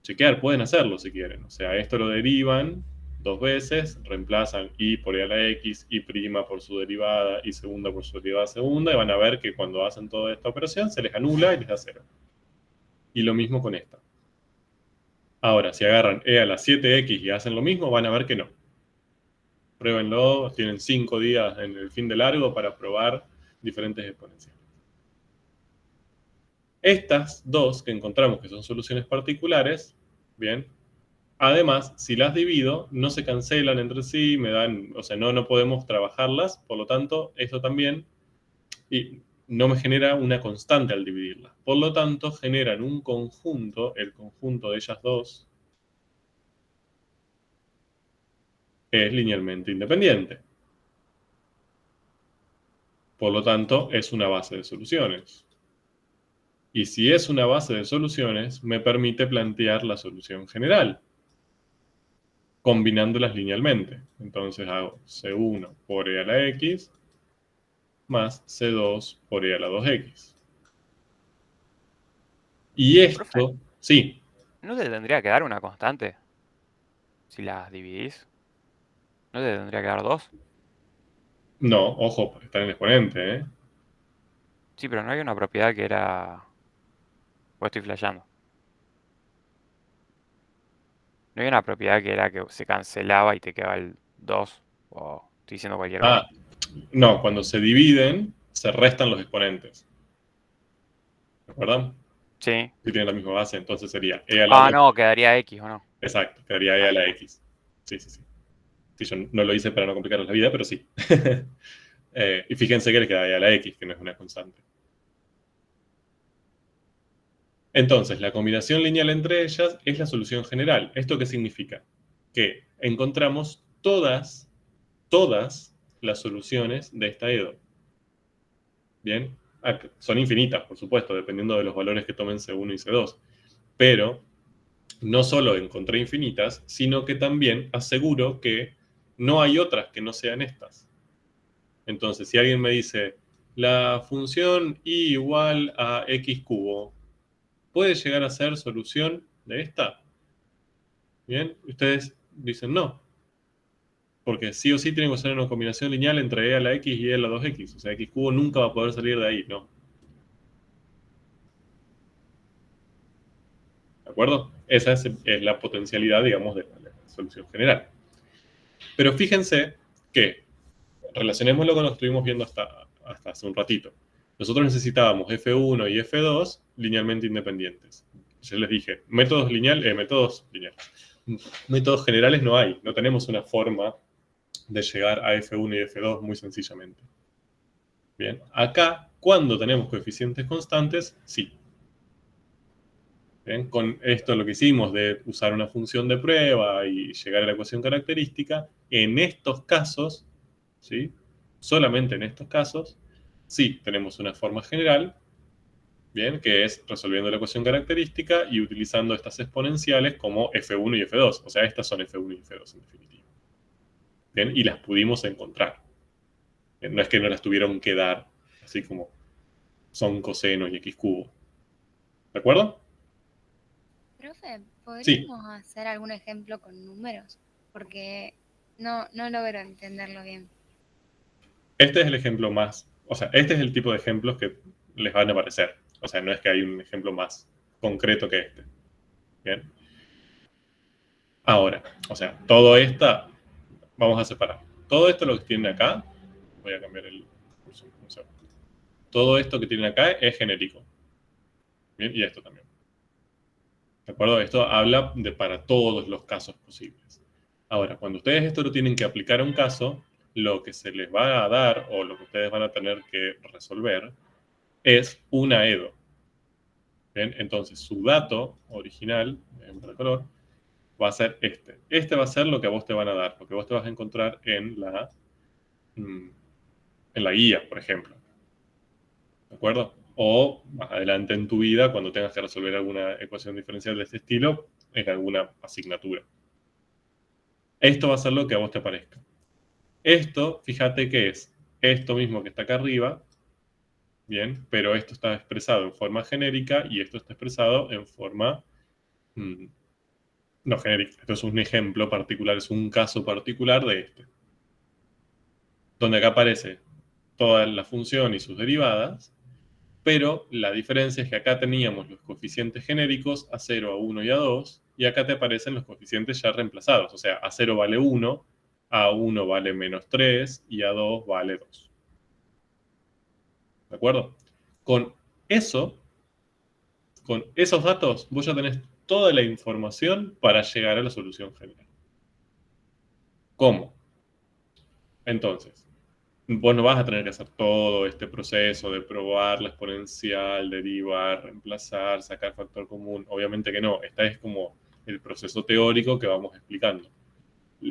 chequear, pueden hacerlo si quieren. O sea, esto lo derivan dos veces, reemplazan i por e a la x, i' por su derivada, i segunda por su derivada segunda, y van a ver que cuando hacen toda esta operación se les anula y les da 0. Y lo mismo con esta. Ahora, si agarran e a la 7x y hacen lo mismo, van a ver que no. Pruébenlo, tienen 5 días en el fin de largo para probar diferentes exponenciales. Estas dos que encontramos que son soluciones particulares, bien, además, si las divido, no se cancelan entre sí, o sea, no podemos trabajarlas, por lo tanto, esto también y no me genera una constante al dividirlas. Por lo tanto, generan un conjunto, el conjunto de ellas dos es linealmente independiente. Por lo tanto, es una base de soluciones. Y si es una base de soluciones, me permite plantear la solución general, combinándolas linealmente. Entonces hago C1 por e a la x más C2 por e a la 2x. Y esto, Profe, sí. ¿no te tendría que dar una constante si las dividís? ¿No te tendría que dar 2? No, ojo, porque está en el exponente, ¿eh? Sí, pero no hay una propiedad que era... Pues estoy flasheando. No hay una propiedad que era que se cancelaba y te quedaba el 2. O estoy diciendo cualquier cosa. No, cuando se dividen, se restan los exponentes. ¿De acuerdo? Sí. Si tienen la misma base, entonces sería e a la 2. No, quedaría x, ¿o no? Exacto, quedaría e a la x. Sí. Sí, yo no lo hice para no complicarles la vida, pero sí. Y fíjense que les queda e a la x, que no es una constante. Entonces, la combinación lineal entre ellas es la solución general. ¿Esto qué significa? Que encontramos todas las soluciones de esta EDO. Bien, son infinitas, por supuesto, dependiendo de los valores que tomen C1 y C2. Pero no solo encontré infinitas, sino que también aseguro que no hay otras que no sean estas. Entonces, si alguien me dice, la función y igual a x cubo, ¿puede llegar a ser solución de esta? Bien, ustedes dicen no. Porque sí o sí tiene que ser una combinación lineal entre e a la x y e a la 2x. O sea, x cubo nunca va a poder salir de ahí, ¿no? ¿De acuerdo? Esa es la potencialidad, digamos, de la solución general. Pero fíjense que, relacionémoslo con lo que estuvimos viendo hasta hace un ratito. Nosotros necesitábamos F1 y F2 linealmente independientes. Ya les dije, métodos lineales. métodos generales no hay. No tenemos una forma de llegar a F1 y F2 muy sencillamente. Bien, acá, cuando tenemos coeficientes constantes, sí. Bien, con esto lo que hicimos de usar una función de prueba y llegar a la ecuación característica, en estos casos, ¿sí? Solamente en estos casos, sí tenemos una forma general, bien, que es resolviendo la ecuación característica y utilizando estas exponenciales como F1 y F2. O sea, estas son F1 y F2 en definitiva. Bien, y las pudimos encontrar. Bien, no es que no las tuvieron que dar, así como son cosenos y x cubo. ¿De acuerdo? Profe, Sí. ¿podríamos hacer algún ejemplo con números? Porque no logro entenderlo bien. Este es el ejemplo más, o sea, este es el tipo de ejemplos que les van a aparecer. O sea, no es que hay un ejemplo más concreto que este. Bien. Ahora, o sea, todo esto, vamos a separar. Todo esto lo que tienen acá, voy a cambiar el curso, un segundo. Todo esto que tienen acá es genérico. Bien, y esto también. ¿De acuerdo? Esto habla de para todos los casos posibles. Ahora, cuando ustedes esto lo tienen que aplicar a un caso, lo que se les va a dar o lo que ustedes van a tener que resolver es una EDO. ¿Bien? Entonces, su dato original, en color, va a ser este. Este va a ser lo que a vos te van a dar, lo que vos te vas a encontrar en la guía, por ejemplo. ¿De acuerdo? O más adelante en tu vida, cuando tengas que resolver alguna ecuación diferencial de este estilo, en alguna asignatura. Esto va a ser lo que a vos te parezca. Esto, fíjate que es esto mismo que está acá arriba, bien, pero esto está expresado en forma genérica y esto está expresado en forma no genérica. Esto es un ejemplo particular, es un caso particular de este. Donde acá aparece toda la función y sus derivadas, pero la diferencia es que acá teníamos los coeficientes genéricos A0, A1 y A2, y acá te aparecen los coeficientes ya reemplazados. O sea, A0 vale 1, A1 vale menos 3 y A2 vale 2. ¿De acuerdo? Con eso, con esos datos, vos ya tenés toda la información para llegar a la solución general. ¿Cómo? Entonces, vos no vas a tener que hacer todo este proceso de probar la exponencial, derivar, reemplazar, sacar factor común. Obviamente que no. Este es como el proceso teórico que vamos explicando.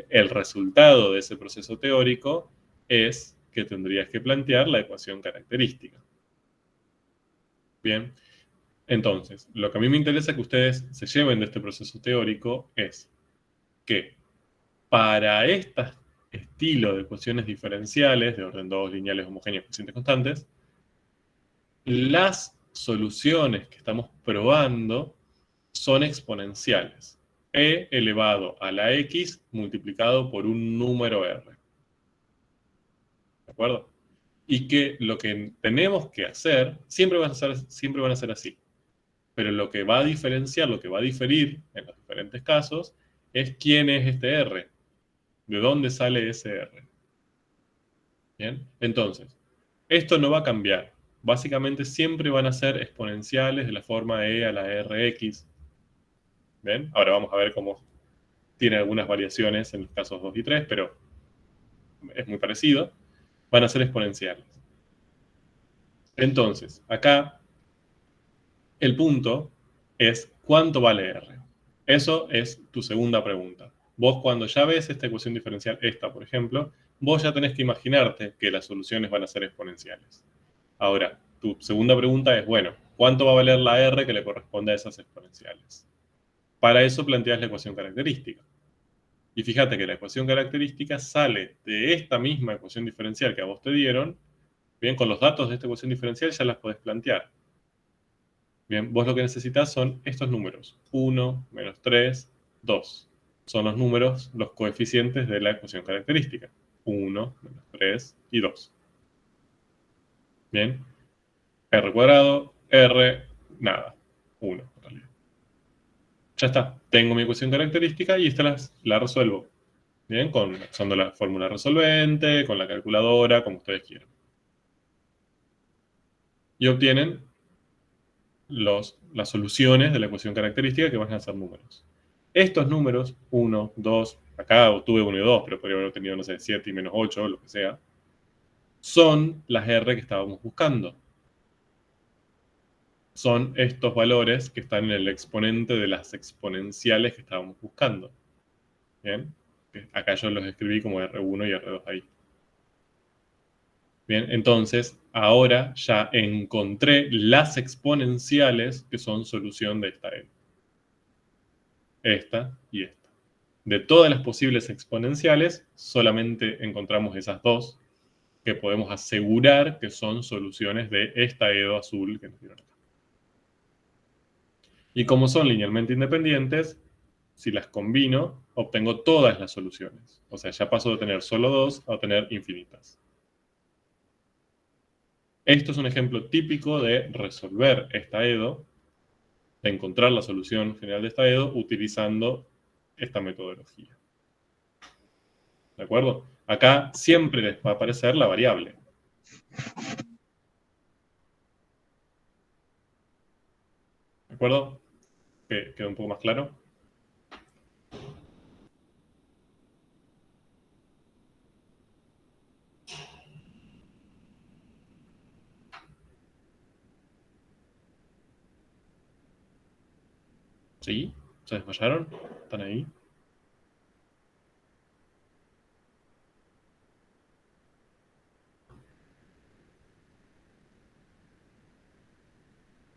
El resultado de ese proceso teórico es que tendrías que plantear la ecuación característica. Bien. Entonces, lo que a mí me interesa que ustedes se lleven de este proceso teórico es que para este estilo de ecuaciones diferenciales de orden 2, lineales, homogéneas, coeficientes constantes, las soluciones que estamos probando son exponenciales. E elevado a la x multiplicado por un número r. ¿De acuerdo? Y que lo que tenemos que hacer, siempre van a ser así. Pero lo que va a diferenciar, lo que va a diferir en los diferentes casos, es quién es este r. ¿De dónde sale ese r? Bien, entonces, esto no va a cambiar. Básicamente siempre van a ser exponenciales de la forma e a la rx. ¿Bien? Ahora vamos a ver cómo tiene algunas variaciones en los casos 2 y 3, pero es muy parecido. Van a ser exponenciales. Entonces, acá el punto es ¿cuánto vale r? Eso es tu segunda pregunta. Vos cuando ya ves esta ecuación diferencial, esta por ejemplo, vos ya tenés que imaginarte que las soluciones van a ser exponenciales. Ahora, tu segunda pregunta es, bueno, ¿cuánto va a valer la r que le corresponde a esas exponenciales? Para eso planteas la ecuación característica. Y fíjate que la ecuación característica sale de esta misma ecuación diferencial que a vos te dieron. Bien, con los datos de esta ecuación diferencial ya las podés plantear. Bien, vos lo que necesitas son estos números. 1, menos 3, 2. Son los números, los coeficientes de la ecuación característica. 1, menos 3 y 2. Bien. R cuadrado, R, nada. 1, en realidad. Ya está. Tengo mi ecuación característica y esta la resuelvo. Bien, usando la fórmula resolvente, con la calculadora, como ustedes quieran. Y obtienen las soluciones de la ecuación característica que van a ser números. Estos números, 1, 2, acá obtuve 1 y 2, pero podría haber tenido, no sé, 7 y menos 8, lo que sea, son las R que estábamos buscando. Son estos valores que están en el exponente de las exponenciales que estábamos buscando. ¿Bien? Acá yo los escribí como R1 y R2 ahí. Bien, entonces ahora ya encontré las exponenciales que son solución de esta E. Esta y esta. De todas las posibles exponenciales, solamente encontramos esas dos que podemos asegurar que son soluciones de esta EDO azul que nos dieron acá. Y como son linealmente independientes, si las combino, obtengo todas las soluciones. O sea, ya paso de tener solo dos a tener infinitas. Esto es un ejemplo típico de resolver esta EDO, de encontrar la solución general de esta EDO utilizando esta metodología. ¿De acuerdo? Acá siempre les va a aparecer la variable. ¿De acuerdo? ¿Queda un poco más claro? ¿Sí? ¿Se desmayaron? ¿Están ahí?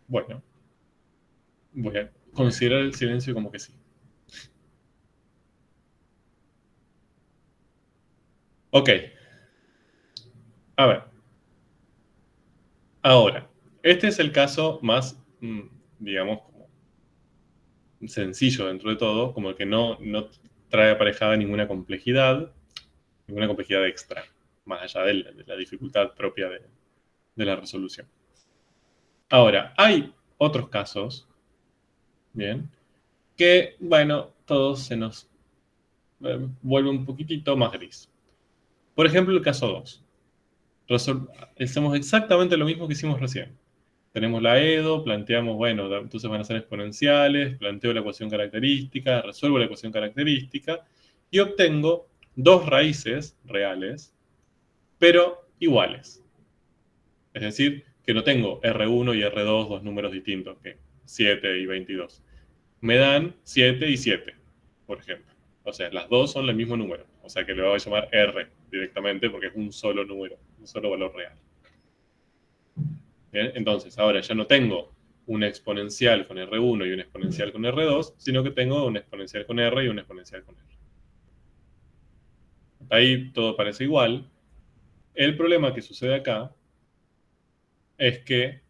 Bueno, voy a considerar el silencio como que sí. Ok. A ver. Ahora, este es el caso más, digamos, como sencillo dentro de todo, como el que no trae aparejada ninguna complejidad extra, más allá de la dificultad propia de la resolución. Ahora, hay otros casos, bien, que, bueno, todo se nos vuelve un poquitito más gris. Por ejemplo, el caso 2. Hacemos exactamente lo mismo que hicimos recién. Tenemos la EDO, planteamos, bueno, entonces van a ser exponenciales, planteo la ecuación característica, resuelvo la ecuación característica y obtengo dos raíces reales, pero iguales. Es decir, que no tengo R1 y R2, dos números distintos, que 7 y 22. Me dan 7 y 7, por ejemplo. O sea, las dos son el mismo número. O sea, que le voy a llamar R directamente porque es un solo número, un solo valor real. ¿Bien? Entonces, ahora ya no tengo una exponencial con R1 y una exponencial con R2, sino que tengo una exponencial con R y una exponencial con R. Ahí todo parece igual. El problema que sucede acá es que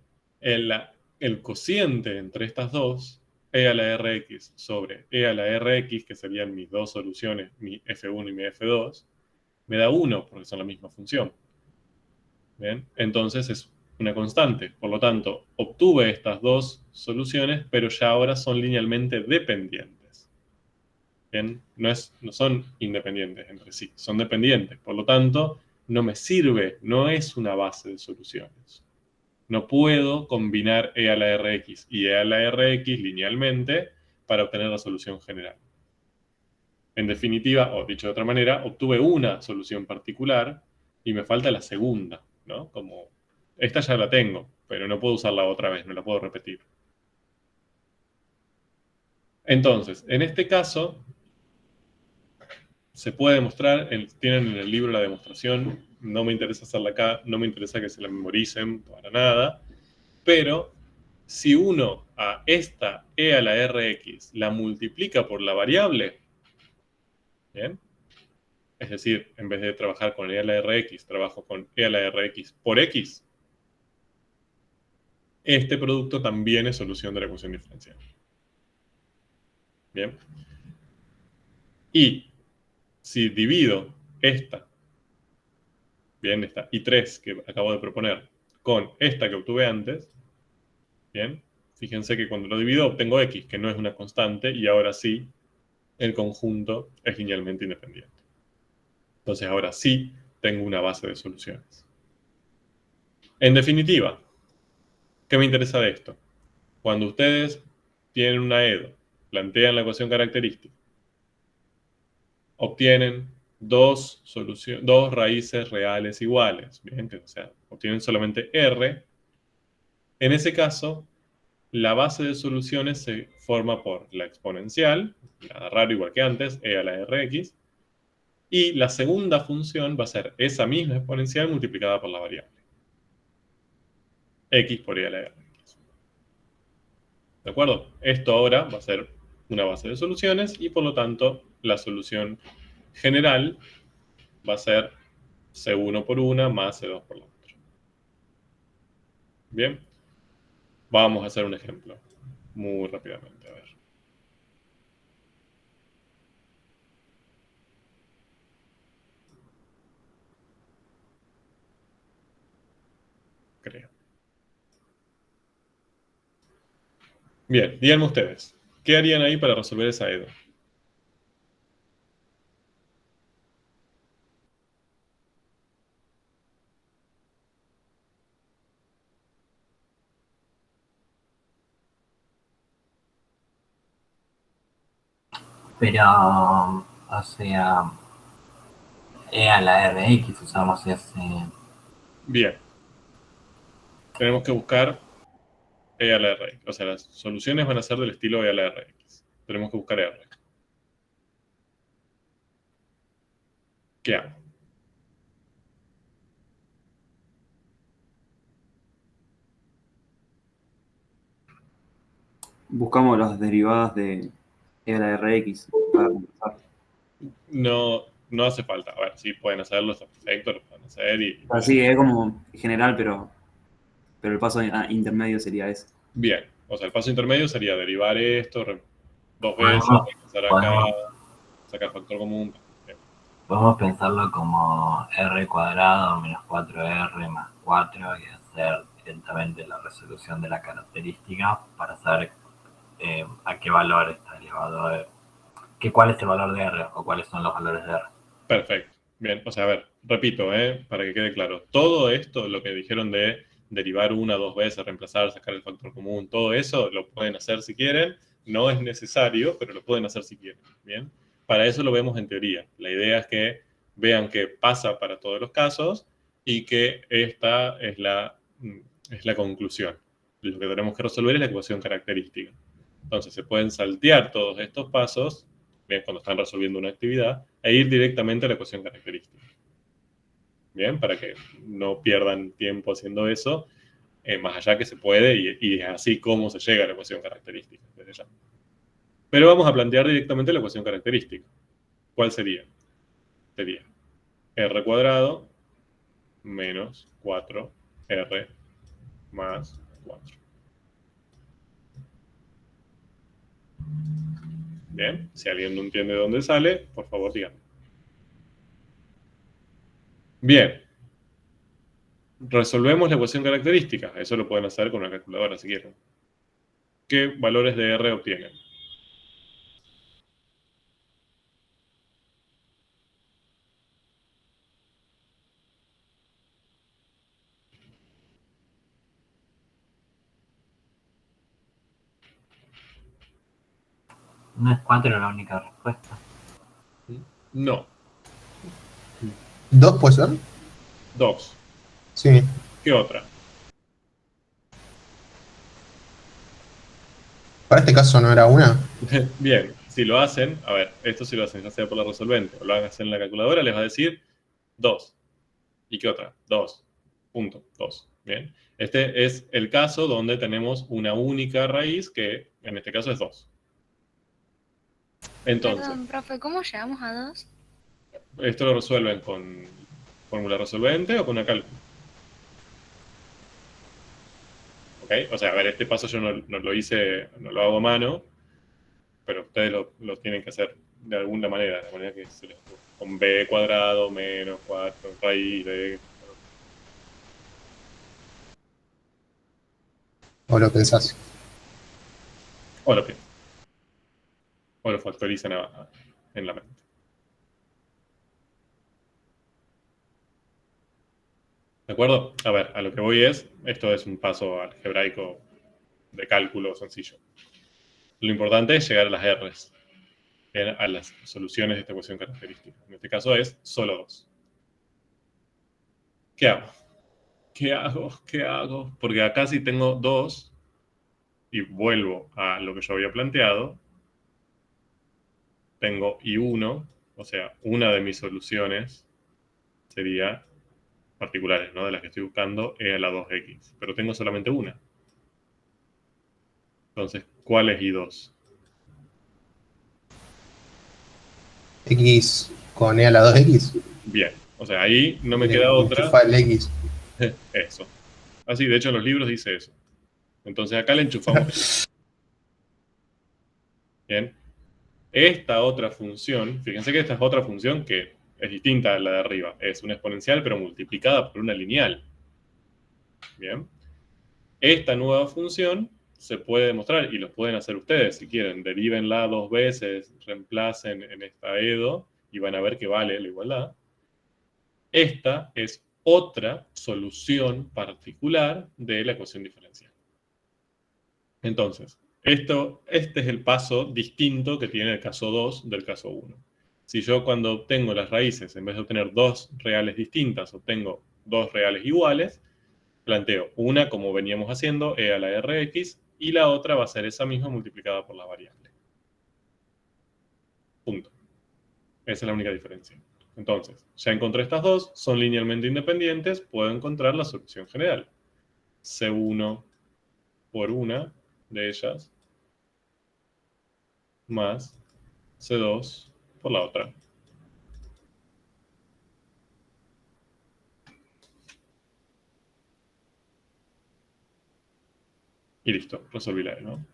el cociente entre estas dos, E a la Rx sobre E a la Rx, que serían mis dos soluciones, mi F1 y mi F2, me da 1 porque son la misma función. ¿Bien? Entonces es una constante. Por lo tanto, obtuve estas dos soluciones, pero ya ahora son linealmente dependientes. ¿Bien? No son independientes entre sí, son dependientes. Por lo tanto, no me sirve, no es una base de soluciones. No puedo combinar E a la Rx y E a la Rx linealmente para obtener la solución general. En definitiva, o dicho de otra manera, obtuve una solución particular y me falta la segunda, ¿no? Como esta ya la tengo, pero no puedo usarla otra vez, no la puedo repetir. Entonces, en este caso, se puede demostrar, tienen en el libro la demostración, no me interesa hacerla acá, no me interesa que se la memoricen para nada, pero si uno a esta E a la Rx la multiplica por la variable, ¿bien? Es decir, en vez de trabajar con E a la Rx, trabajo con E a la Rx por X, este producto también es solución de la ecuación diferencial. Bien. Y si divido esta, bien, esta I3 que acabo de proponer, con esta que obtuve antes, bien, fíjense que cuando lo divido obtengo X, que no es una constante, y ahora sí, el conjunto es linealmente independiente. Entonces ahora sí tengo una base de soluciones. En definitiva, ¿qué me interesa de esto? Cuando ustedes tienen una EDO, plantean la ecuación característica, obtienen dos raíces reales iguales, ¿bien? O sea, obtienen solamente R. En ese caso, la base de soluciones se forma por la exponencial, nada raro igual que antes, e a la Rx, y la segunda función va a ser esa misma exponencial multiplicada por la variable. X por e a la Rx. ¿De acuerdo? Esto ahora va a ser una base de soluciones y por lo tanto la solución general va a ser C1 por una más C2 por la otra. Bien. Vamos a hacer un ejemplo muy rápidamente. A ver. Creo. Bien, díganme ustedes, ¿qué harían ahí para resolver esa EDO? Pero, o sea, E a la Rx usamos ese. Bien. Tenemos que buscar E a la Rx. O sea, las soluciones van a ser del estilo E a la Rx. Tenemos que buscar R. ¿Qué hago? Buscamos las derivadas de e a la Rx para compensar. No hace falta. A ver, sí pueden hacerlo, está perfecto, lo pueden hacer y... Así es como general, pero el paso intermedio sería ese. Bien. O sea, el paso intermedio sería derivar esto dos veces, Podemos, reemplazar acá, podemos, sacar factor común. Bien. podemos pensarlo como R cuadrado menos 4R más 4 y hacer directamente la resolución de la característica para saber a qué valor está elevado R. ¿Cuál es el valor de R o cuáles son los valores de R? Perfecto. Bien, o sea, a ver, repito, para que quede claro. Todo esto, lo que dijeron de derivar una, dos veces, reemplazar, sacar el factor común, todo eso lo pueden hacer si quieren. No es necesario, pero lo pueden hacer si quieren. Bien, para eso lo vemos en teoría. La idea es que vean que pasa para todos los casos y que esta es la conclusión. Lo que tenemos que resolver es la ecuación característica. Entonces, se pueden saltear todos estos pasos, bien, cuando están resolviendo una actividad, e ir directamente a la ecuación característica. Bien, para que no pierdan tiempo haciendo eso, más allá que se puede, y es así como se llega a la ecuación característica, desde ya. Pero vamos a plantear directamente la ecuación característica. ¿Cuál sería? Sería r cuadrado menos 4r más 4. Bien, si alguien no entiende de dónde sale, por favor díganme. Bien, resolvemos la ecuación característica. Eso lo pueden hacer con una calculadora si quieren. ¿Qué valores de R obtienen? No es 4 la única respuesta. No, 2 puede ser. 2. Sí. ¿Qué otra? Para este caso no era una. Bien, si lo hacen, a ver, esto si lo hacen ya sea por la resolvente o lo hacen en la calculadora, les va a decir 2. ¿Y qué otra? 2. Punto. 2. Bien. Este es el caso donde tenemos una única raíz que en este caso es 2. Entonces, Perdón, profe, ¿cómo llegamos a 2? esto lo resuelven con fórmula resolvente o con una cálculo. ¿Ok? O sea, a ver, este paso yo no lo hice, no lo hago a mano, pero ustedes lo tienen que hacer de alguna manera, de manera que se les ocurra. Con b cuadrado menos 4 raíz de... O lo pensás. O lo piensan. O lo factorizan en la mente. ¿De acuerdo? A ver, a lo que voy es, esto es un paso algebraico de cálculo sencillo. Lo importante es llegar a las R's, a las soluciones de esta ecuación característica. En este caso es solo 2. ¿Qué hago? ¿Qué hago? ¿Qué hago? Porque acá si tengo 2 y vuelvo a lo que yo había planteado, tengo I1, o sea, una de mis soluciones sería particulares, ¿no? De las que estoy buscando, e a la 2x. Pero tengo solamente una. Entonces, ¿cuál es I2? X con E a la 2x. Bien, o sea, ahí no me Le queda otra. enchufa el X. Eso. Así, de hecho en los libros dice eso. Entonces acá le enchufamos. Bien. Esta otra función, fíjense que esta es otra función que es distinta a la de arriba. Es una exponencial pero multiplicada por una lineal. Bien. Esta nueva función se puede demostrar, y lo pueden hacer ustedes si quieren. Derivenla 2 veces, reemplacen en esta EDO y van a ver que vale la igualdad. Esta es otra solución particular de la ecuación diferencial. Entonces, este es el paso distinto que tiene el caso 2 del caso 1. Si yo cuando obtengo las raíces, en vez de obtener 2 reales distintas, obtengo 2 reales iguales, planteo una como veníamos haciendo, e a la rx, y la otra va a ser esa misma multiplicada por la variable. Punto. Esa es la única diferencia. Entonces, ya encontré estas dos, son linealmente independientes, puedo encontrar la solución general. C1 por una de ellas, más C2 por la otra. Y listo, resolví la E, ¿no?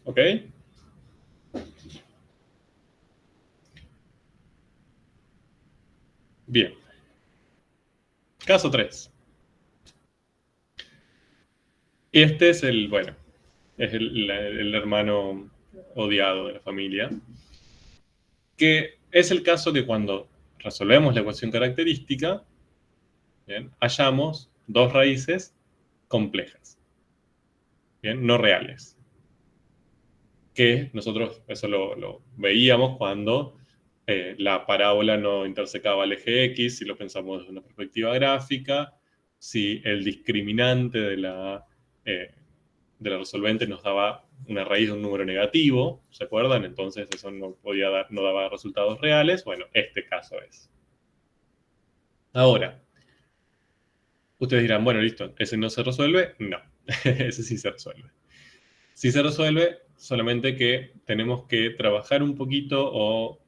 ¿Ok? Bien. Caso 3. Este es el, bueno, es el hermano odiado de la familia, que es el caso que cuando resolvemos la ecuación característica, bien, hallamos 2 raíces complejas, bien, no reales. Que nosotros eso lo veíamos cuando la parábola no intersecaba el eje X, si lo pensamos desde una perspectiva gráfica, si el discriminante de la resolvente nos daba una raíz de un número negativo, ¿se acuerdan? Entonces eso no daba resultados reales. Bueno, este caso es. Ahora, ustedes dirán, bueno, listo, ¿ese no se resuelve? No, ese sí se resuelve. Sí se resuelve, solamente que tenemos que trabajar un poquito o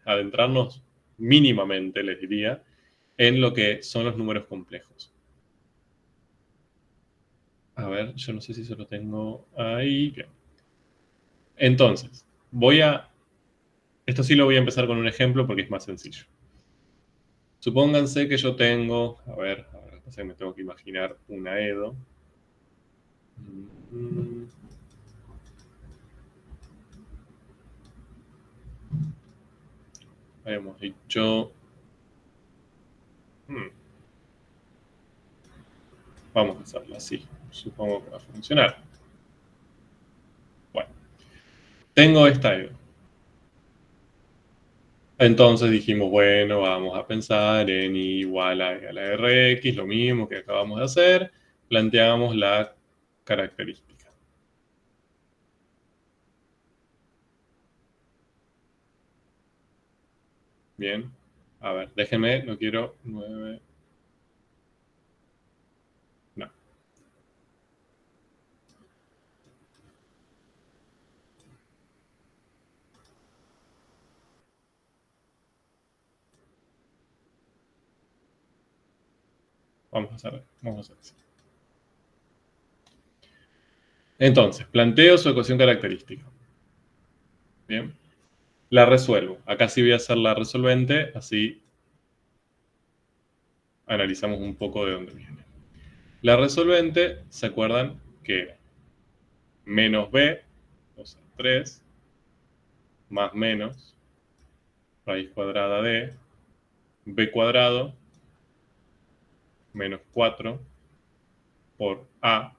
adentrarnos mínimamente, les diría, en lo que son los números complejos. A ver, yo no sé si se lo tengo ahí. Bien. Entonces, esto sí lo voy a empezar con un ejemplo porque es más sencillo. Supónganse que yo tengo, a ver, me tengo que imaginar una EDO. Habíamos dicho... Vamos a hacerlo así. Supongo que va a funcionar. Bueno. Tengo esta EDO. Entonces dijimos, bueno, vamos a pensar en I igual a la Rx, lo mismo que acabamos de hacer. Planteamos la característica. Bien. A ver, déjenme, no quiero 9. No. Vamos a hacer así. Entonces, planteo su ecuación característica. Bien. La resuelvo. Acá sí voy a hacer la resolvente, así analizamos un poco de dónde viene. La resolvente, ¿se acuerdan que menos b, o sea, 3, más menos, raíz cuadrada de b cuadrado, menos 4, por A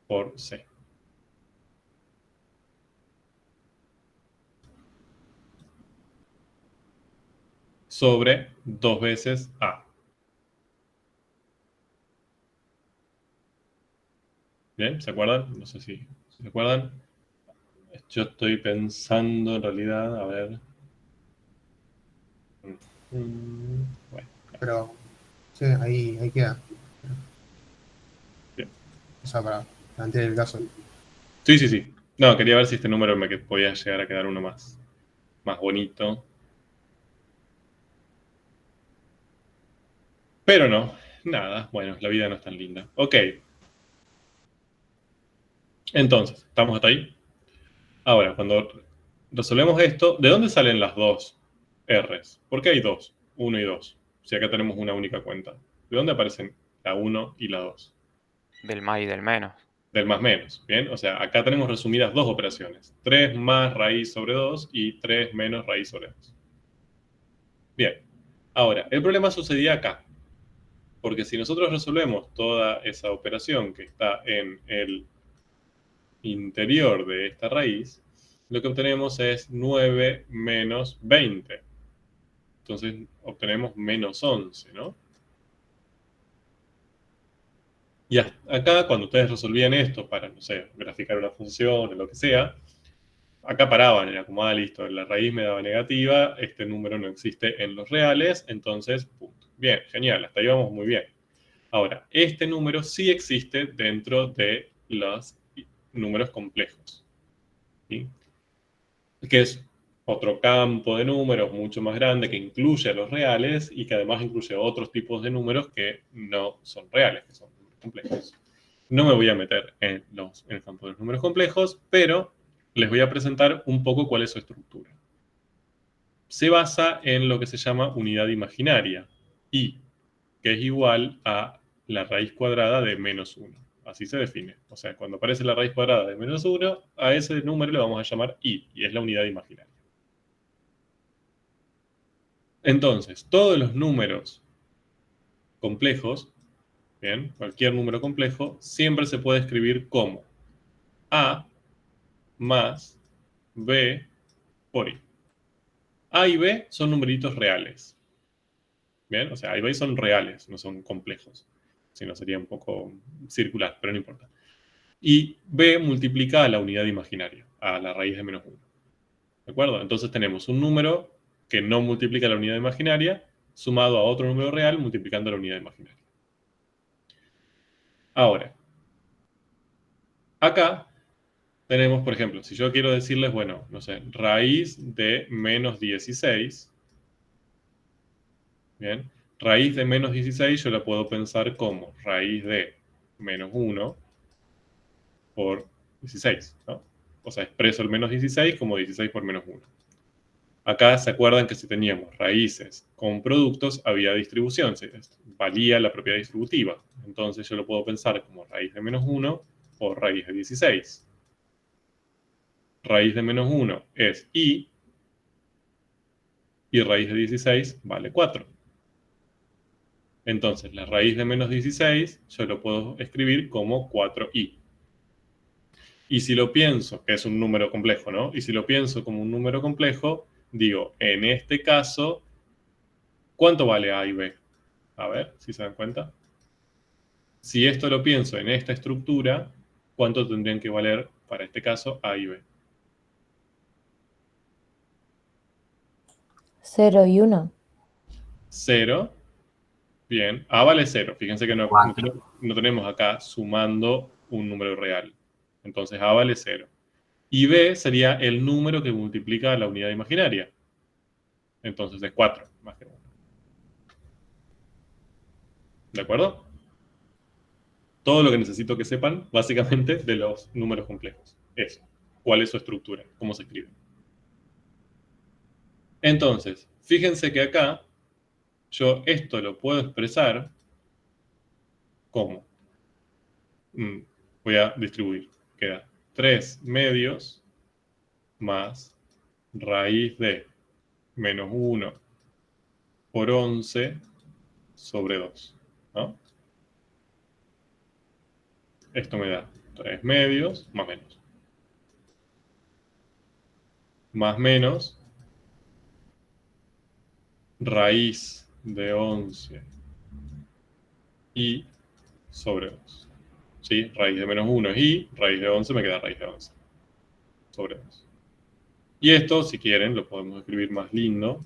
por C. Sobre 2 veces A. ¿Bien? ¿Se acuerdan? No sé si se acuerdan. Yo estoy pensando en realidad, a ver. Bueno, Pero, sí, ahí queda. bien. O sea, para plantear el caso. Sí, sí, sí. No, quería ver si este número me podía llegar a quedar uno más bonito. Pero no, nada. Bueno, la vida no es tan linda. Ok. Entonces, ¿estamos hasta ahí? Ahora, cuando resolvemos esto, ¿de dónde salen las dos R's? ¿Por qué hay dos? 1 y 2. Si acá tenemos una única cuenta. ¿De dónde aparecen la 1 y la 2? Del más y del menos. Del más menos, ¿bien? O sea, acá tenemos resumidas dos operaciones. 3 más raíz sobre 2 y 3 menos raíz sobre 2. Bien. Ahora, el problema sucedía acá. Porque si nosotros resolvemos toda esa operación que está en el interior de esta raíz, lo que obtenemos es 9 menos 20. Entonces obtenemos menos 11, ¿no? Y acá, cuando ustedes resolvían esto para, no sé, graficar una función o lo que sea, acá paraban en acomodada, listo, la raíz me daba negativa, este número no existe en los reales, entonces, punto. Bien, genial, hasta ahí vamos muy bien. Ahora, este número sí existe dentro de los números complejos, ¿sí? Que es otro campo de números mucho más grande que incluye a los reales y que además incluye otros tipos de números que no son reales, que son números complejos. No me voy a meter en el campo de los números complejos, pero les voy a presentar un poco cuál es su estructura. Se basa en lo que se llama unidad imaginaria, y que es igual a la raíz cuadrada de menos 1. Así se define. O sea, cuando aparece la raíz cuadrada de menos 1, a ese número le vamos a llamar i, y es la unidad imaginaria. Entonces, todos los números complejos, bien, cualquier número complejo, siempre se puede escribir como a más b por i. A y b son numeritos reales. Bien, o sea, A y B son reales, no son complejos. Si no, sería un poco circular, pero no importa. Y B multiplica a la unidad imaginaria, a la raíz de menos 1. ¿De acuerdo? Entonces tenemos un número que no multiplica la unidad imaginaria, sumado a otro número real multiplicando la unidad imaginaria. Ahora, acá tenemos, por ejemplo, si yo quiero decirles, bueno, no sé, raíz de menos 16, ¿bien? Raíz de menos 16 yo la puedo pensar como raíz de menos 1 por 16, ¿no? O sea, expreso el menos 16 como 16 por menos 1. Acá se acuerdan que si teníamos raíces con productos, había distribución, valía la propiedad distributiva. Entonces yo lo puedo pensar como raíz de menos 1 por raíz de 16. Raíz de menos 1 es i, y raíz de 16 vale 4. Entonces, la raíz de menos 16 yo lo puedo escribir como 4i. Y si lo pienso, que es un número complejo, ¿no? Y si lo pienso como un número complejo, digo, en este caso, ¿cuánto vale A y B? A ver, si se dan cuenta. Si esto lo pienso en esta estructura, ¿cuánto tendrían que valer, para este caso, A y B? 0 y 1. 0. Bien. A vale 0. Fíjense que no tenemos acá sumando un número real. Entonces A vale 0. Y B sería el número que multiplica la unidad imaginaria. Entonces es 4 más que 1. ¿De acuerdo? Todo lo que necesito que sepan, básicamente, de los números complejos. Eso. ¿Cuál es su estructura? ¿Cómo se escribe? Entonces, fíjense que acá yo esto lo puedo expresar como. Voy a distribuir. Queda 3 medios más raíz de menos 1 por 11 sobre 2. ¿No? esto me da 3 medios más menos. Más menos raíz de 11 y sobre 2. ¿Sí? Raíz de menos 1 es y, raíz de 11 me queda raíz de 11 sobre 2. Y esto, si quieren, lo podemos escribir más lindo.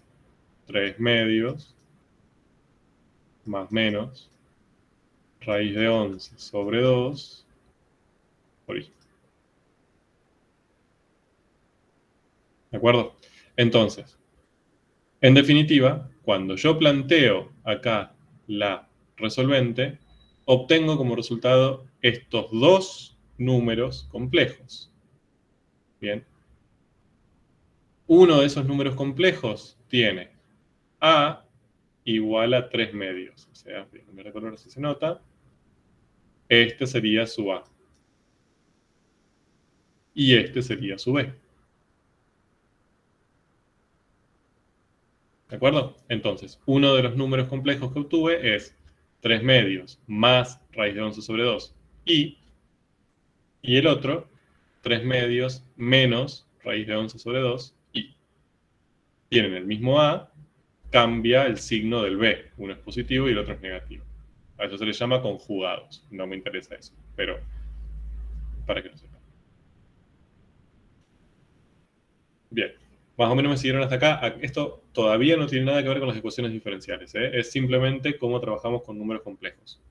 3 medios más menos raíz de 11 sobre 2 por i. ¿De acuerdo? Entonces, en definitiva, cuando yo planteo acá la resolvente, obtengo como resultado estos dos números complejos. Bien. Uno de esos números complejos tiene a igual a 3 medios. O sea, en vez de color así se nota, este sería su a. Y este sería su b. ¿De acuerdo? Entonces, uno de los números complejos que obtuve es 3 medios más raíz de 11 sobre 2 y el otro, 3 medios menos raíz de 11 sobre 2 y. Tienen el mismo a, cambia el signo del b. Uno es positivo y el otro es negativo. A eso se le llama conjugados. No me interesa eso, pero para que lo sepan. Bien. Más o menos me siguieron hasta acá. Esto todavía no tiene nada que ver con las ecuaciones diferenciales, ¿eh? Es simplemente cómo trabajamos con números complejos.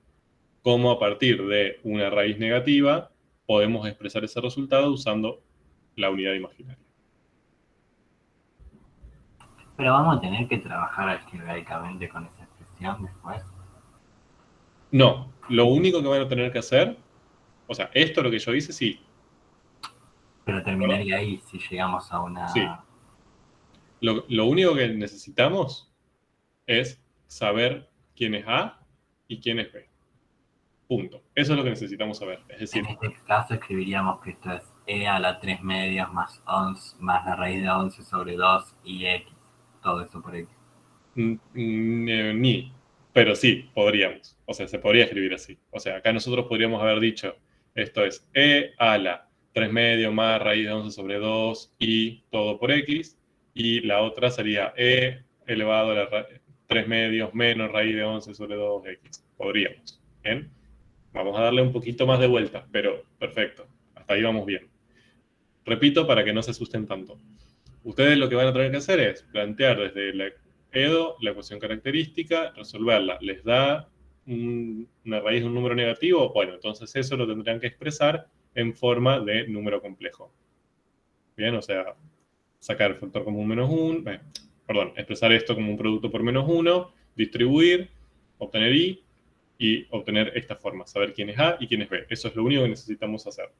Cómo a partir de una raíz negativa podemos expresar ese resultado usando la unidad imaginaria. Pero vamos a tener que trabajar algebraicamente con esa expresión después. No, lo único que van a tener que hacer, o sea, esto lo que yo hice, sí. Pero terminaría ahí si llegamos a una... Sí. Lo único que necesitamos es saber quién es A y quién es B. Punto. Eso es lo que necesitamos saber. Es decir, En este caso escribiríamos que esto es e a la 3 medios más 11, más la raíz de 11 sobre 2 y x. Todo eso por x. ni. Pero sí, podríamos. O sea, se podría escribir así. O sea, acá nosotros podríamos haber dicho, esto es e a la 3 medios más raíz de 11 sobre 2 y todo por x. Y la otra sería e elevado a la 3 medios menos raíz de 11 sobre 2x. Podríamos. ¿Bien? Vamos a darle un poquito más de vuelta, pero perfecto. Hasta ahí vamos bien. Repito para que no se asusten tanto. Ustedes lo que van a tener que hacer es plantear desde la EDO la ecuación característica, resolverla. ¿Les da una raíz de un número negativo? Bueno, entonces eso lo tendrán que expresar en forma de número complejo. Bien, o sea, sacar el factor común menos 1, expresar esto como un producto por menos 1, distribuir, obtener i y obtener esta forma, saber quién es A y quién es B. Eso es lo único que necesitamos hacer.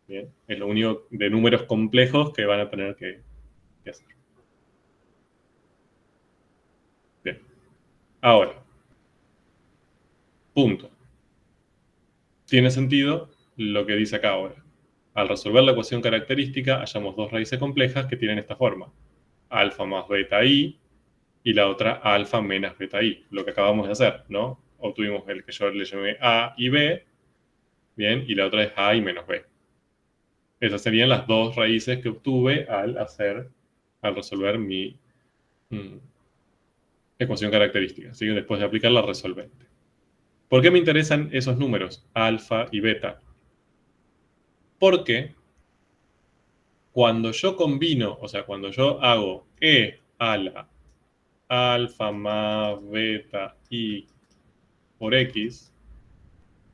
Bien, es lo único de números complejos que van a tener que hacer. Bien, ahora, punto. Tiene sentido lo que dice acá ahora. Al resolver la ecuación característica, hallamos dos raíces complejas que tienen esta forma. Alfa más beta i y la otra alfa menos beta i. Lo que acabamos de hacer, ¿no? Obtuvimos el que yo le llamé A y B, bien, y la otra es A y menos B. Esas serían las dos raíces que obtuve al resolver mi ecuación característica, ¿sí? Después de aplicar la resolvente. ¿Por qué me interesan esos números, alfa y beta? Porque cuando yo combino, o sea, cuando yo hago e a la alfa más beta i por x,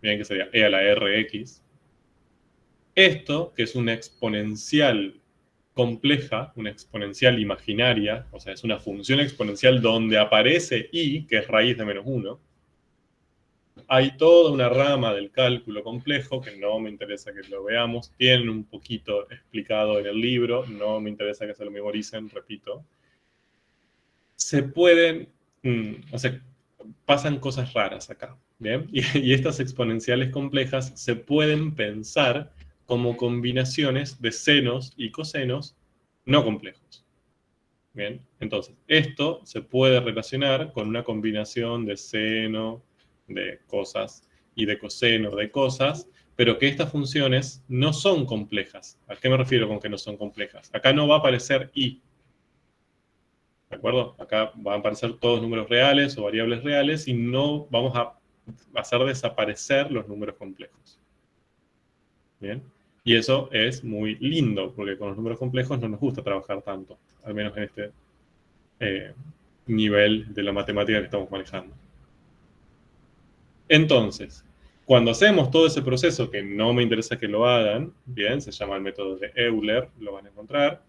bien que sería e a la rx, esto, que es una exponencial compleja, una exponencial imaginaria, o sea, es una función exponencial donde aparece i, que es raíz de menos 1, hay toda una rama del cálculo complejo, que no me interesa que lo veamos, tienen un poquito explicado en el libro, no me interesa que se lo memoricen, repito. Se pueden, o sea, pasan cosas raras acá, ¿bien? Y estas exponenciales complejas se pueden pensar como combinaciones de senos y cosenos no complejos. Bien, entonces, esto se puede relacionar con una combinación de seno, de cosas, y de coseno de cosas, pero que estas funciones no son complejas. ¿A qué me refiero con que no son complejas? Acá no va a aparecer y. ¿De acuerdo? Acá van a aparecer todos números reales o variables reales y no vamos a hacer desaparecer los números complejos. ¿Bien? Y eso es muy lindo, porque con los números complejos no nos gusta trabajar tanto, al menos en este nivel de la matemática que estamos manejando. Entonces, cuando hacemos todo ese proceso, que no me interesa que lo hagan, bien, se llama el método de Euler, lo van a encontrar,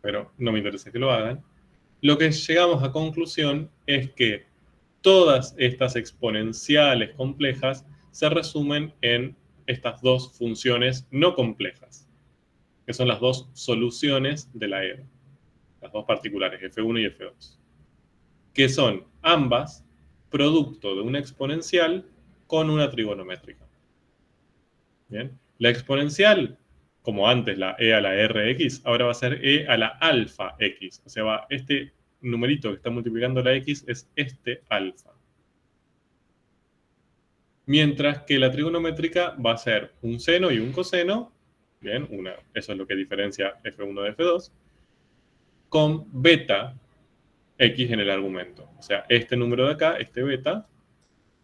pero no me interesa que lo hagan, lo que llegamos a conclusión es que todas estas exponenciales complejas se resumen en estas dos funciones no complejas, que son las dos soluciones de la EVA, las dos particulares, F1 y F2, que son ambas producto de una exponencial con una trigonométrica. ¿Bien? La exponencial, como antes la e a la rx, ahora va a ser e a la alfa x. O sea, este numerito que está multiplicando la x es este alfa. Mientras que la trigonométrica va a ser un seno y un coseno, bien, eso es lo que diferencia F1 de F2, con beta x en el argumento. O sea, este número de acá, este beta,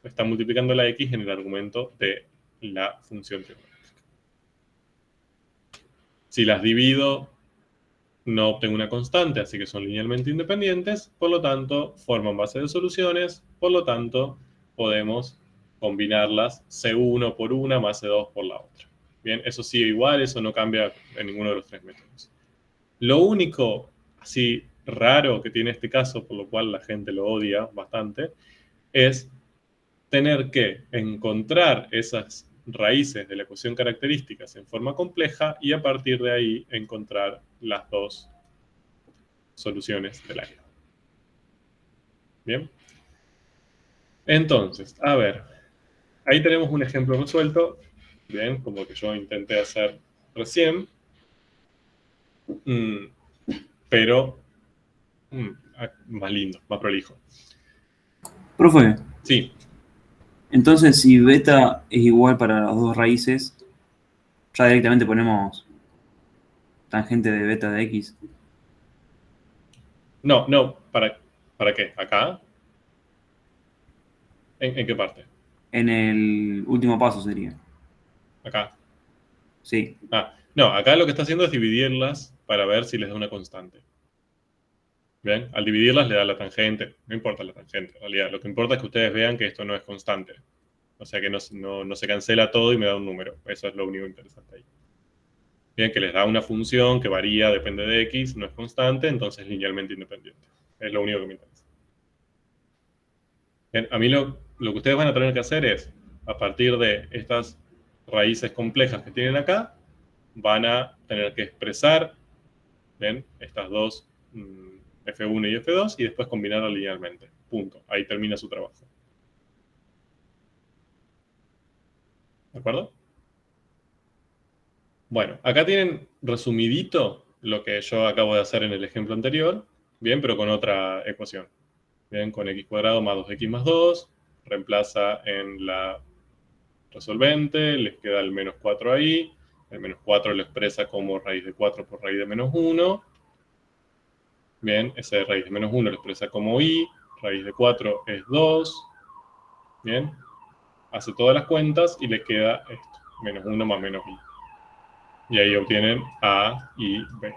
está multiplicando la x en el argumento de la función trigonométrica. Si las divido, no obtengo una constante, así que son linealmente independientes, por lo tanto, forman base de soluciones, por lo tanto, podemos combinarlas C1 por una más C2 por la otra. Bien, eso sigue igual, eso no cambia en ninguno de los tres métodos. Lo único así raro que tiene este caso, por lo cual la gente lo odia bastante, es tener que encontrar esas raíces de la ecuación características en forma compleja y a partir de ahí encontrar las dos soluciones de la EVA. Bien. Entonces, a ver, ahí tenemos un ejemplo resuelto, bien, como que yo intenté hacer recién, pero más lindo, más prolijo. Profe, Sí, entonces si beta es igual para las dos raíces, ya directamente ponemos tangente de beta de x. no, ¿para qué? ¿Acá? ¿En qué parte? En el último paso sería. Acá. Sí. No, acá lo que está haciendo es dividirlas para ver si les da una constante. ¿Bien? Al dividirlas le da la tangente. No importa la tangente, en realidad. Lo que importa es que ustedes vean que esto no es constante. O sea que no se cancela todo y me da un número. Eso es lo único interesante ahí. Bien, que les da una función que varía, depende de x, no es constante, entonces es linealmente independiente. Es lo único que me interesa. Bien, a mí lo que ustedes van a tener que hacer es, a partir de estas raíces complejas que tienen acá, van a tener que expresar, ¿ven?, estas dos F1 y F2 y después combinarlas linealmente. Punto. Ahí termina su trabajo. ¿De acuerdo? Bueno, acá tienen resumidito lo que yo acabo de hacer en el ejemplo anterior, bien, pero con otra ecuación. Bien, con x cuadrado más 2x más 2, reemplaza en la resolvente, les queda el menos 4 ahí, el menos 4 lo expresa como raíz de 4 por raíz de menos 1, bien, ese raíz de menos 1 lo expresa como y, raíz de 4 es 2, bien, hace todas las cuentas y le queda esto, menos 1 más menos y. Y ahí obtienen A y B.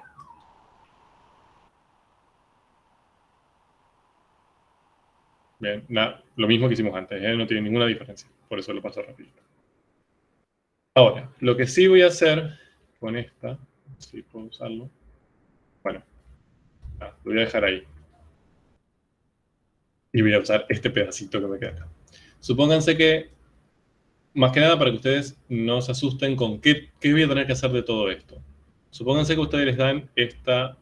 Bien, lo mismo que hicimos antes, no tiene ninguna diferencia, por eso lo paso rápido. Ahora, lo que sí voy a hacer con esta, si puedo usarlo, bueno, lo voy a dejar ahí. Y voy a usar este pedacito que me queda acá. Supónganse que, más que nada para que ustedes no se asusten con qué voy a tener que hacer de todo esto. Supónganse que ustedes les dan esta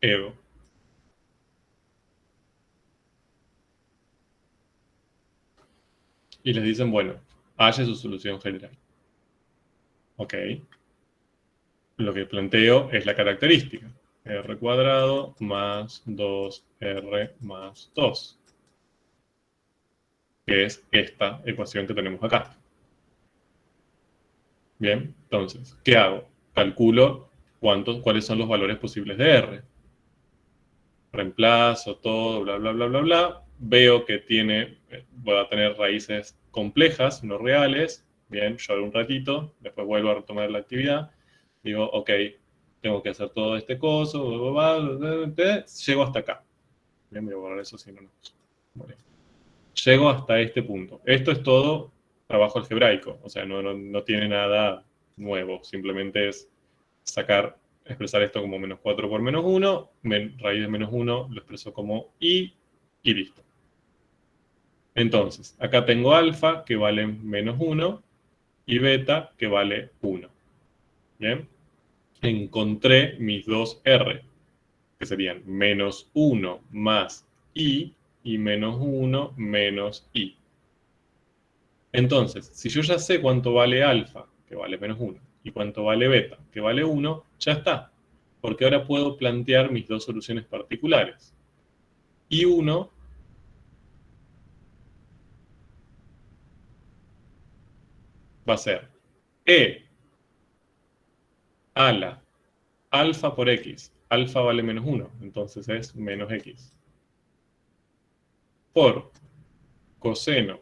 EVO. Y les dicen, bueno, halle su solución general. Ok. Lo que planteo es la característica. R cuadrado más 2R más 2. que es esta ecuación que tenemos acá. Bien, entonces, ¿qué hago? Calculo cuáles son los valores posibles de R. Reemplazo todo, bla, bla, bla, bla, bla. Veo que voy a tener raíces complejas, no reales. Bien, lloro un ratito, después vuelvo a retomar la actividad. Digo, ok, tengo que hacer todo este coso, bla, bla, bla, bla, llego hasta acá. Bien, voy a borrar eso si no nos molesta. Llego hasta este punto. Esto es todo trabajo algebraico, o sea, no tiene nada nuevo, simplemente es expresar esto como menos 4 por menos 1, raíz de menos 1 lo expreso como y listo. Entonces, acá tengo alfa que vale menos 1 y beta que vale 1. ¿Bien? Encontré mis dos R, que serían menos 1 más y menos 1 menos i. Entonces, si yo ya sé cuánto vale alfa, que vale menos 1, y cuánto vale beta, que vale 1, ya está. Porque ahora puedo plantear mis dos soluciones particulares. Y 1 va a ser E a la alfa por x. Alfa vale menos 1, entonces es menos x. Por coseno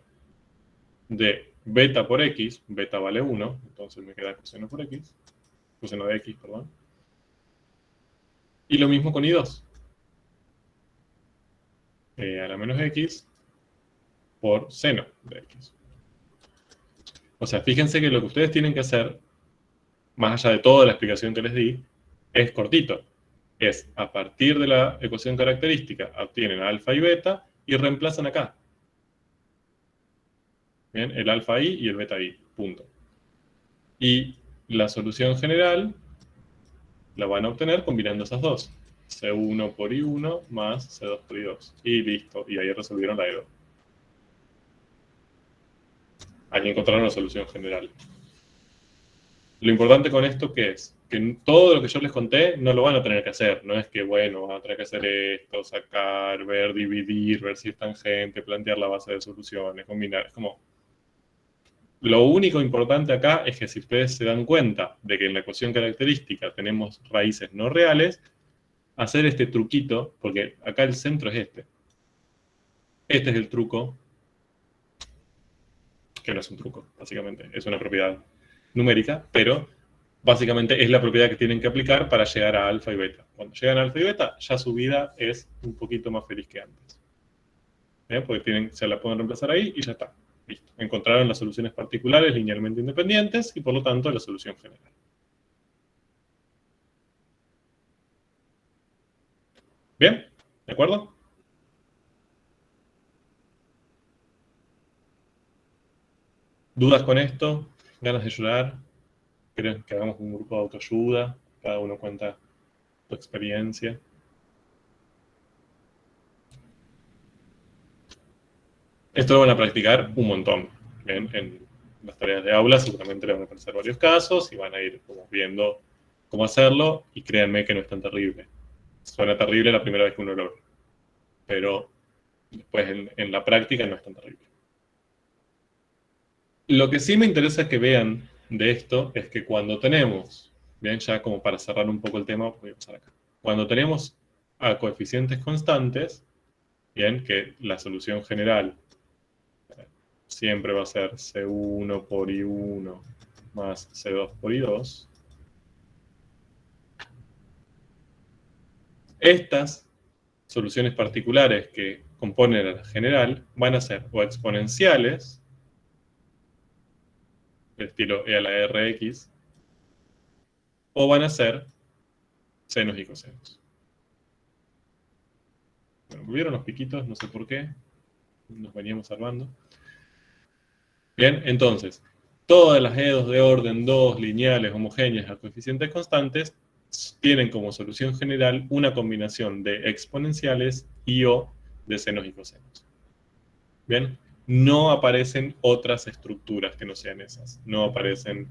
de beta por x, beta vale 1, entonces me queda coseno por x, coseno de x, perdón. Y lo mismo con i2. A la menos x por seno de x. O sea, fíjense que lo que ustedes tienen que hacer, más allá de toda la explicación que les di, es cortito. Es a partir de la ecuación característica, obtienen alfa y beta y reemplazan acá. Bien, el alfa i y el beta i, punto. Y la solución general la van a obtener combinando esas dos. C1 por I1 más C2 por I2. Y listo, y ahí resolvieron la EDO. Ahí encontraron la solución general. Lo importante con esto, ¿qué es? Que todo lo que yo les conté no lo van a tener que hacer. No es que, bueno, van a tener que hacer esto, sacar, ver, dividir, ver si es tangente, plantear la base de soluciones, combinar. Es como... Lo único importante acá es que si ustedes se dan cuenta de que en la ecuación característica tenemos raíces no reales, hacer este truquito, porque acá el centro es este. Este es el truco, que no es un truco, básicamente, es una propiedad numérica, pero básicamente es la propiedad que tienen que aplicar para llegar a alfa y beta. Cuando llegan a alfa y beta, ya su vida es un poquito más feliz que antes. Porque se la pueden reemplazar ahí y ya está. Listo. Encontraron las soluciones particulares linealmente independientes y por lo tanto la solución general. ¿Bien? ¿De acuerdo? ¿Dudas con esto? ¿Ganas de llorar? ¿Quieren que hagamos un grupo de autoayuda? Cada uno cuenta su experiencia. Esto lo van a practicar un montón. ¿Bien? En las tareas de aula seguramente le van a aparecer varios casos y van a ir como viendo cómo hacerlo y créanme que no es tan terrible. Suena terrible la primera vez que uno lo ve, pero después en la práctica no es tan terrible. Lo que sí me interesa que vean de esto es que cuando tenemos, bien, ya como para cerrar un poco el tema, voy a pasar acá. Cuando tenemos a coeficientes constantes, bien, que la solución general siempre va a ser C1 por I1 más C2 por I2. Estas soluciones particulares que componen a la general van a ser o exponenciales, del estilo e a la rx, o van a ser senos y cosenos. Bueno, volvieron los piquitos, no sé por qué, nos veníamos salvando. Bien, entonces, todas las EDOs de orden 2 lineales homogéneas a coeficientes constantes tienen como solución general una combinación de exponenciales y o de senos y cosenos. Bien, no aparecen otras estructuras que no sean esas. No aparecen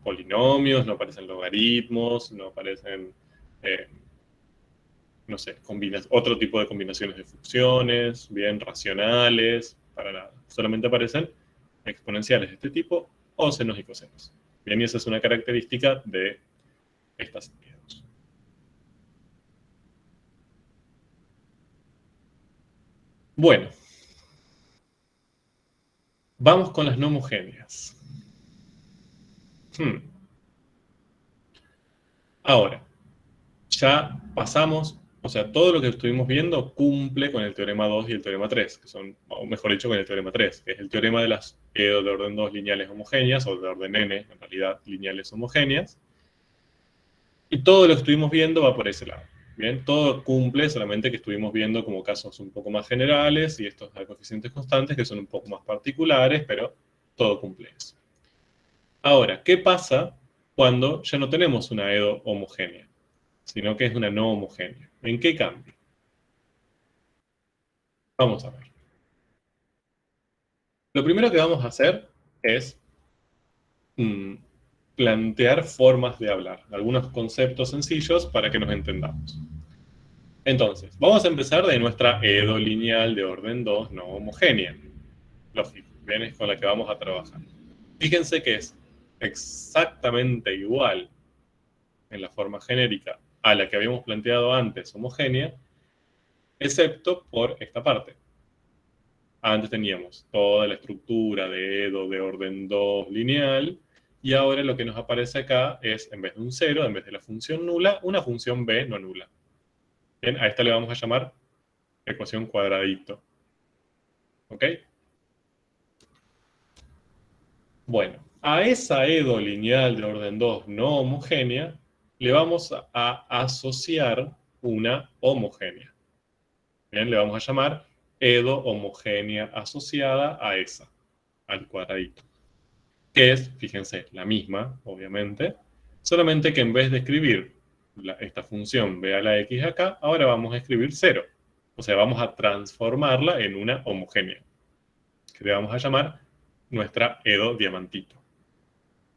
polinomios, no aparecen logaritmos, no aparecen no sé, otro tipo de combinaciones de funciones, bien, racionales, para nada. Solamente aparecen exponenciales de este tipo o senos y cosenos. Bien, y esa es una característica de estas EDOs. Bueno, vamos con las no homogéneas. Ahora, ya pasamos, o sea, todo lo que estuvimos viendo cumple con el teorema 2 y el teorema 3, que son, o mejor dicho, con el teorema 3, que es el teorema de las EDO de orden 2 lineales homogéneas, o de orden n, en realidad, lineales homogéneas. Y todo lo que estuvimos viendo va por ese lado. Bien, todo cumple, solamente que estuvimos viendo como casos un poco más generales y estos coeficientes constantes que son un poco más particulares, pero todo cumple eso. Ahora, ¿qué pasa cuando ya no tenemos una EDO homogénea, sino que es una no homogénea? ¿En qué cambia? Vamos a ver. Lo primero que vamos a hacer es plantear formas de hablar, algunos conceptos sencillos para que nos entendamos. Entonces, vamos a empezar de nuestra EDO lineal de orden 2 no homogénea. Lógico, bien, es con la que vamos a trabajar. Fíjense que es exactamente igual en la forma genérica a la que habíamos planteado antes, homogénea, excepto por esta parte. Antes teníamos toda la estructura de EDO de orden 2 lineal, y ahora lo que nos aparece acá es, en vez de un 0, en vez de la función nula, una función b no nula. Bien, a esta le vamos a llamar ecuación cuadradito. ¿Ok? Bueno, a esa EDO lineal de orden 2 no homogénea, le vamos a asociar una homogénea. Bien, le vamos a llamar EDO homogénea asociada a esa, al cuadradito. Que es, fíjense, la misma, obviamente, solamente que en vez de escribir esta función b a la x acá, ahora vamos a escribir 0. O sea, vamos a transformarla en una homogénea, que le vamos a llamar nuestra EDO diamantito.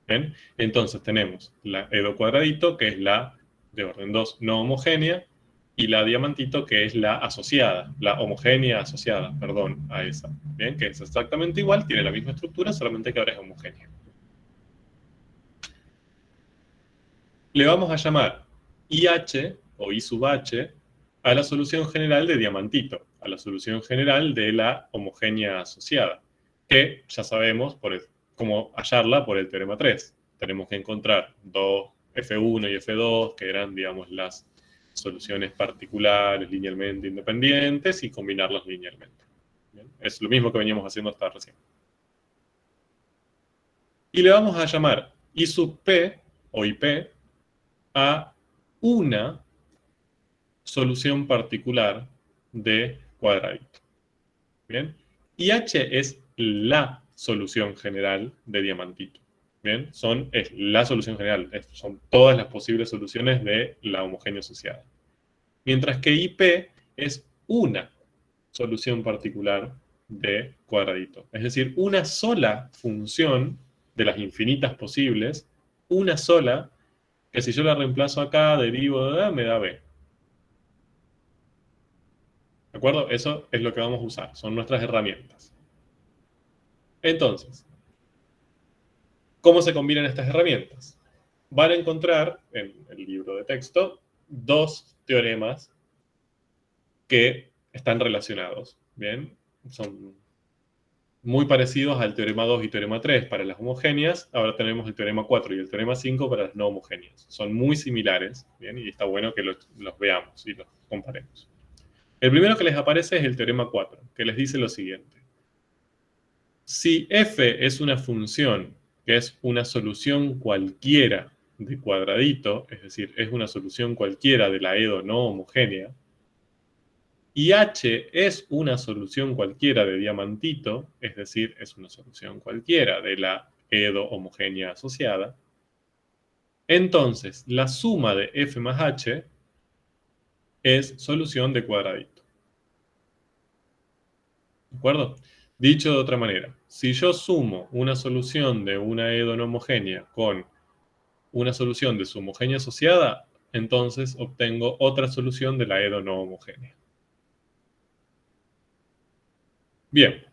¿Bien? Entonces tenemos la EDO cuadradito, que es la de orden 2 no homogénea, y la diamantito, que es la asociada, la homogénea asociada, perdón, a esa. Bien, que es exactamente igual, tiene la misma estructura, solamente que ahora es homogénea. Le vamos a llamar IH, o I sub H, a la solución general de diamantito, a la solución general de la homogénea asociada, que ya sabemos cómo hallarla por el teorema 3. Tenemos que encontrar F1 y F2, que eran, digamos, las soluciones particulares linealmente independientes, y combinarlas linealmente. ¿Bien? Es lo mismo que veníamos haciendo hasta recién. Y le vamos a llamar I sub P, o IP, a una solución particular de cuadradito. ¿Bien? IH es la solución general de diamantito. ¿Bien? Es la solución general, son todas las posibles soluciones de la homogénea asociada. Mientras que IP es una solución particular de cuadradito. Es decir, una sola función de las infinitas posibles, una sola, que si yo la reemplazo acá, derivo de A, me da B. ¿De acuerdo? Eso es lo que vamos a usar, son nuestras herramientas. Entonces, ¿cómo se combinan estas herramientas? Van a encontrar en el libro de texto dos teoremas que están relacionados. ¿Bien? Son muy parecidos al teorema 2 y teorema 3 para las homogéneas. Ahora tenemos el teorema 4 y el teorema 5 para las no homogéneas. Son muy similares, ¿bien? Y está bueno que los veamos y los comparemos. El primero que les aparece es el teorema 4, que les dice lo siguiente. Si f es una función que es una solución cualquiera de cuadradito, es decir, es una solución cualquiera de la EDO no homogénea, y h es una solución cualquiera de diamantito, es decir, es una solución cualquiera de la EDO homogénea asociada, entonces la suma de f más h es solución de cuadradito. ¿De acuerdo? Dicho de otra manera, si yo sumo una solución de una EDO no homogénea con una solución de su homogénea asociada, entonces obtengo otra solución de la EDO no homogénea. Bien.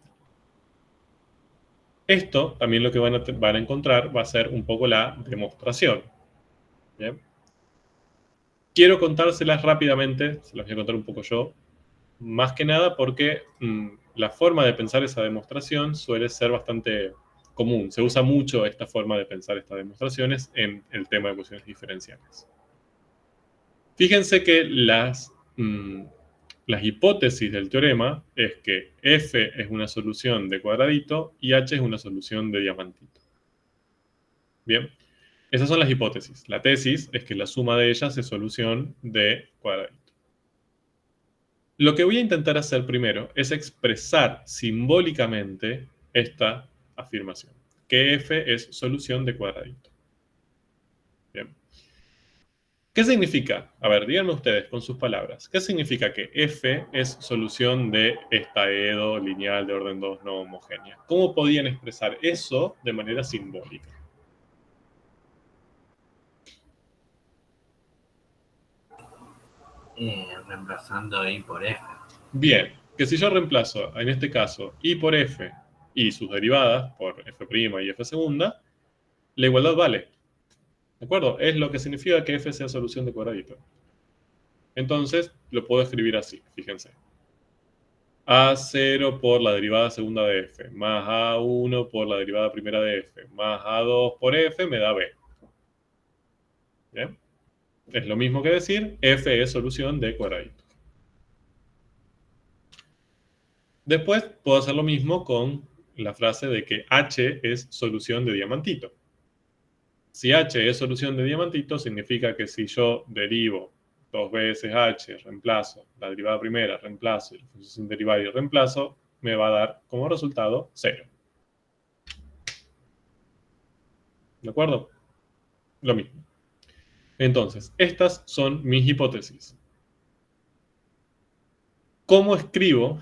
Esto también lo que van a encontrar va a ser un poco la demostración. ¿Bien? Quiero contárselas rápidamente, se las voy a contar un poco yo, más que nada porque la forma de pensar esa demostración suele ser bastante común. Se usa mucho esta forma de pensar estas demostraciones en el tema de ecuaciones diferenciales. Fíjense que las hipótesis del teorema es que f es una solución de cuadradito y h es una solución de diamantito. Bien, esas son las hipótesis. La tesis es que la suma de ellas es solución de cuadradito. Lo que voy a intentar hacer primero es expresar simbólicamente esta afirmación, que f es solución de cuadradito. Bien. ¿Qué significa? A ver, díganme ustedes con sus palabras. ¿Qué significa que f es solución de esta EDO lineal de orden 2 no homogénea? ¿Cómo podían expresar eso de manera simbólica? Reemplazando I por F. Bien, que si yo reemplazo, en este caso, I por F y sus derivadas por F' y F segunda, la igualdad vale. ¿De acuerdo? Es lo que significa que f sea solución de cuadradito. Entonces, lo puedo escribir así, fíjense. A0 por la derivada segunda de f, más A1 por la derivada primera de f, más A2 por f, me da b. ¿Bien? Es lo mismo que decir, f es solución de cuadradito. Después, puedo hacer lo mismo con la frase de que h es solución de diamantito. Si h es solución de diamantito, significa que si yo derivo 2 veces h, reemplazo la derivada primera, reemplazo y la función sin derivar y reemplazo, me va a dar como resultado 0. ¿De acuerdo? Lo mismo. Entonces, estas son mis hipótesis. ¿Cómo escribo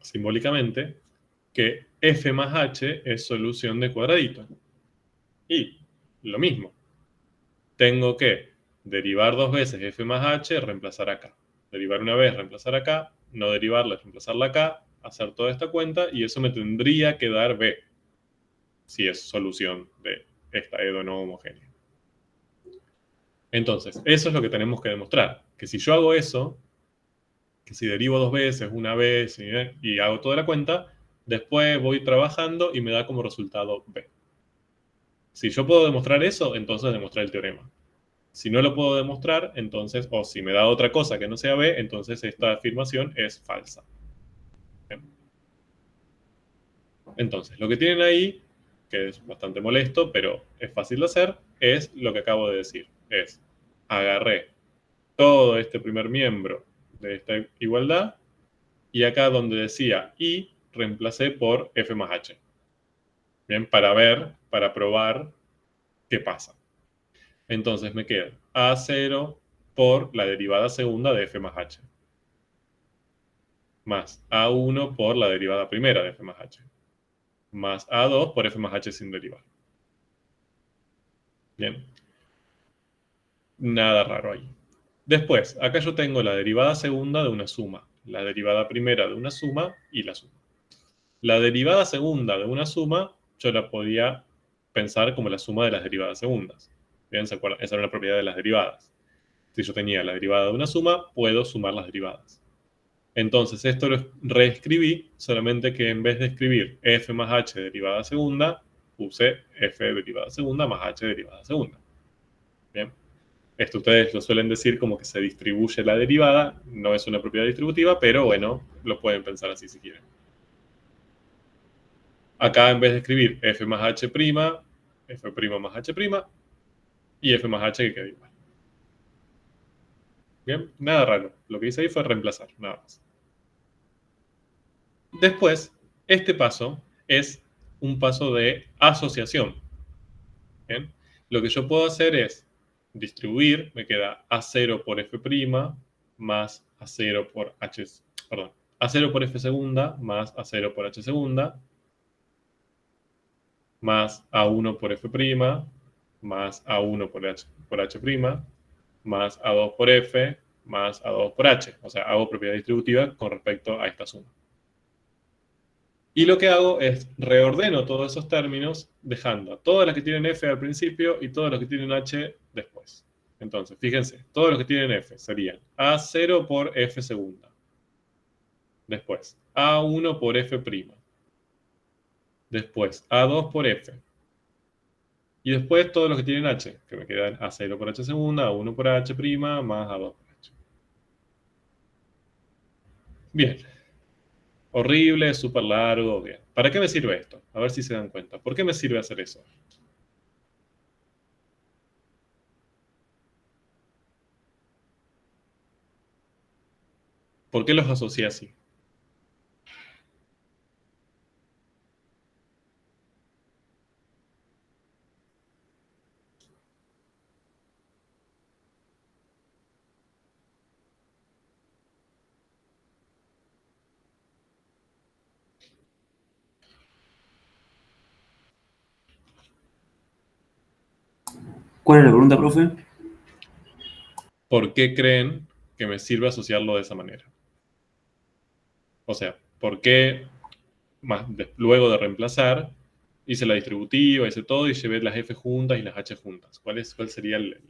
simbólicamente que f más h es solución de cuadradito? Y lo mismo. Tengo que derivar 2 veces f más h, reemplazar acá. Derivar una vez, reemplazar acá. No derivarla, reemplazarla acá. Hacer toda esta cuenta y eso me tendría que dar b. Si es solución de esta EDO no homogénea. Entonces, eso es lo que tenemos que demostrar. Que si yo hago eso, que si derivo 2 veces, una vez y hago toda la cuenta, después voy trabajando y me da como resultado b. Si yo puedo demostrar eso, entonces demostrar el teorema. Si no lo puedo demostrar, entonces, o si me da otra cosa que no sea b, entonces esta afirmación es falsa. ¿Bien? Entonces, lo que tienen ahí, que es bastante molesto, pero es fácil de hacer, es lo que acabo de decir. Es, agarré todo este primer miembro de esta igualdad y acá donde decía y, reemplacé por f más h. Bien, para probar qué pasa. Entonces me queda A0 por la derivada segunda de f más h. Más A1 por la derivada primera de f más h. Más A2 por f más h sin derivar. Bien. Nada raro ahí. Después, acá yo tengo la derivada segunda de una suma, la derivada primera de una suma y la suma. La derivada segunda de una suma, yo la podía pensar como la suma de las derivadas segundas. Bien, ¿se acuerdan? Esa era una propiedad de las derivadas. Si yo tenía la derivada de una suma, puedo sumar las derivadas. Entonces, esto lo reescribí, solamente que en vez de escribir f más h derivada segunda, puse f derivada segunda más h derivada segunda. Bien. Esto ustedes lo suelen decir como que se distribuye la derivada, no es una propiedad distributiva, pero bueno, lo pueden pensar así si quieren. Acá en vez de escribir f más h', f' más h' y f más h que queda igual. Bien, nada raro. Lo que hice ahí fue reemplazar, nada más. Después, este paso es un paso de asociación. Bien, lo que yo puedo hacer es distribuir, me queda A0 por f' más A0 por h, perdón, A0 por f segunda más A0 por h segunda más A1 por f' más A1 por h por H', más A2 por F, más A2 por H. O sea, hago propiedad distributiva con respecto a esta suma. Y lo que hago es reordeno todos esos términos, dejando a todas las que tienen F al principio y todas las que tienen H después. Entonces, fíjense, todos los que tienen F serían A0 por F segunda. Después, A1 por F'. Después, A2 por F. Y después todos los que tienen H, que me quedan A0 por H segunda, A1 por H', más A2 por H. Bien. Horrible, súper largo, bien. ¿Para qué me sirve esto? A ver si se dan cuenta. ¿Por qué me sirve hacer eso? ¿Por qué los asocié así? ¿Cuál es la pregunta, profe? ¿Por qué creen que me sirve asociarlo de esa manera? O sea, ¿por qué luego de reemplazar hice la distributiva, hice todo y llevé las F juntas y las H juntas? ¿Cuál sería el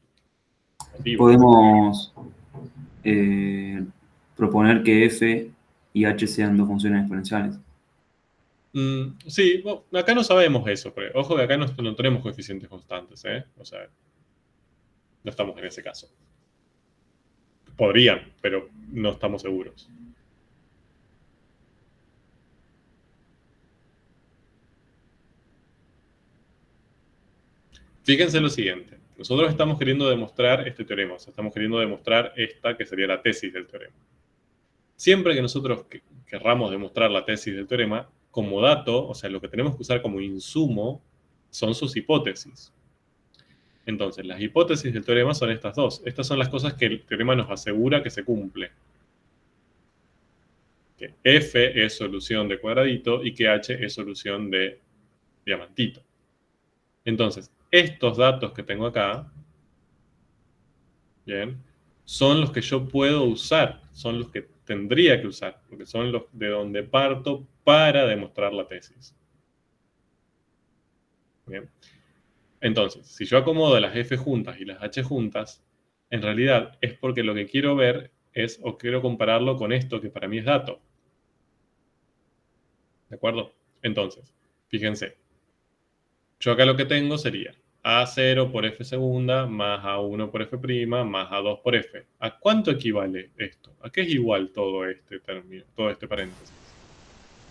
motivo? Podemos proponer que F y H sean dos funciones exponenciales. Sí, bueno, acá no sabemos eso, pero ojo que acá no tenemos coeficientes constantes, ¿eh? O sea, no estamos en ese caso. Podrían, pero no estamos seguros. Fíjense lo siguiente. Nosotros estamos queriendo demostrar este teorema, o sea, estamos queriendo demostrar esta que sería la tesis del teorema. Siempre que nosotros querramos demostrar la tesis del teorema, como dato, o sea, lo que tenemos que usar como insumo son sus hipótesis. Entonces, las hipótesis del teorema son estas dos. Estas son las cosas que el teorema nos asegura que se cumple. Que F es solución de cuadradito y que H es solución de diamantito. Entonces, estos datos que tengo acá, bien, son los que yo puedo usar, son los que tendría que usar, porque son los de donde parto para demostrar la tesis. Bien. Entonces, si yo acomodo las F juntas y las H juntas, en realidad es porque lo que quiero ver es, o quiero compararlo con esto que para mí es dato. ¿De acuerdo? Entonces, fíjense. Yo acá lo que tengo sería A0 por F segunda más A1 por F', más A2 por F. ¿A cuánto equivale esto? ¿A qué es igual todo este término, todo este paréntesis?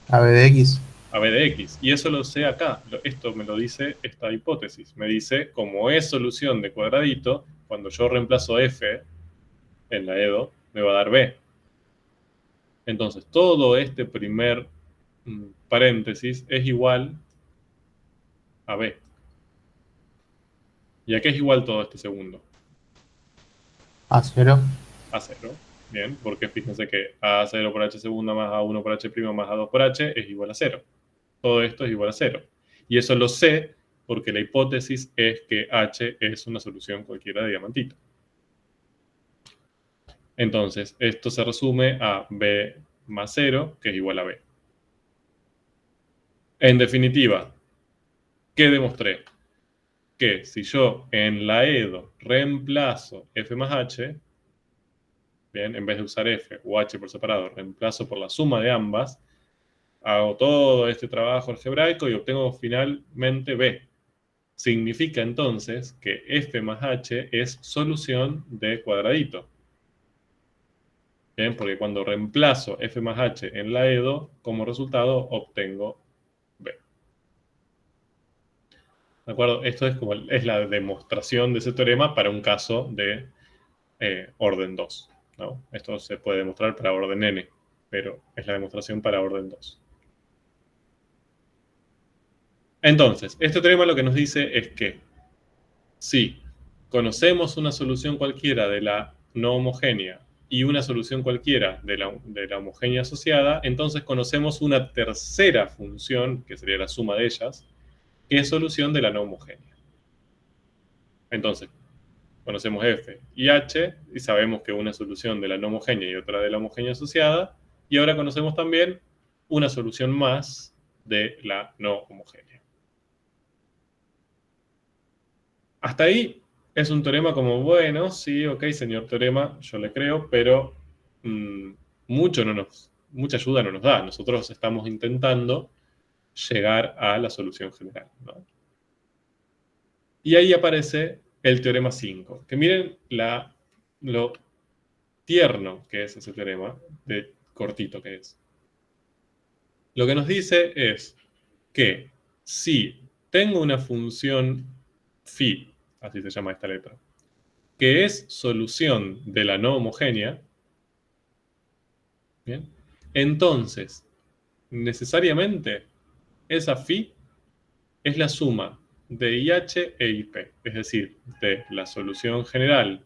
A B de X. A B de X. Y eso lo sé acá. Esto me lo dice esta hipótesis. Me dice, como es solución de cuadradito, cuando yo reemplazo F en la EDO, me va a dar B. Entonces, todo este primer paréntesis es igual a B. ¿Y a qué es igual todo este segundo? A0. A0. Bien, porque fíjense que A0 por H segunda más A1 por H' más A2 por H es igual a 0. Todo esto es igual a 0. Y eso lo sé porque la hipótesis es que H es una solución cualquiera de diamantito. Entonces, esto se resume a B más 0, que es igual a B. En definitiva, ¿qué demostré? Que si yo en la EDO reemplazo F más H, bien, en vez de usar F o H por separado, reemplazo por la suma de ambas, hago todo este trabajo algebraico y obtengo finalmente B. Significa entonces que F más H es solución de cuadradito. Bien, porque cuando reemplazo F más H en la EDO, como resultado obtengo B. ¿De acuerdo? Esto es la demostración de ese teorema para un caso de orden 2. ¿No? Esto se puede demostrar para orden n, pero es la demostración para orden 2. Entonces, este teorema lo que nos dice es que si conocemos una solución cualquiera de la no homogénea y una solución cualquiera de la homogénea asociada, entonces conocemos una tercera función, que sería la suma de ellas, que es solución de la no homogénea. Entonces, conocemos F y H, y sabemos que una solución de la no homogénea y otra de la homogénea asociada, y ahora conocemos también una solución más de la no homogénea. Hasta ahí es un teorema como, bueno, sí, ok, señor teorema, yo le creo, pero mucha ayuda no nos da. Nosotros estamos intentando llegar a la solución general, ¿no? Y ahí aparece el teorema 5, que miren lo tierno que es ese teorema, de cortito que es. Lo que nos dice es que si tengo una función phi, así se llama esta letra, que es solución de la no homogénea, ¿bien? Entonces, necesariamente, esa phi es la suma de IH e IP, es decir, de la solución general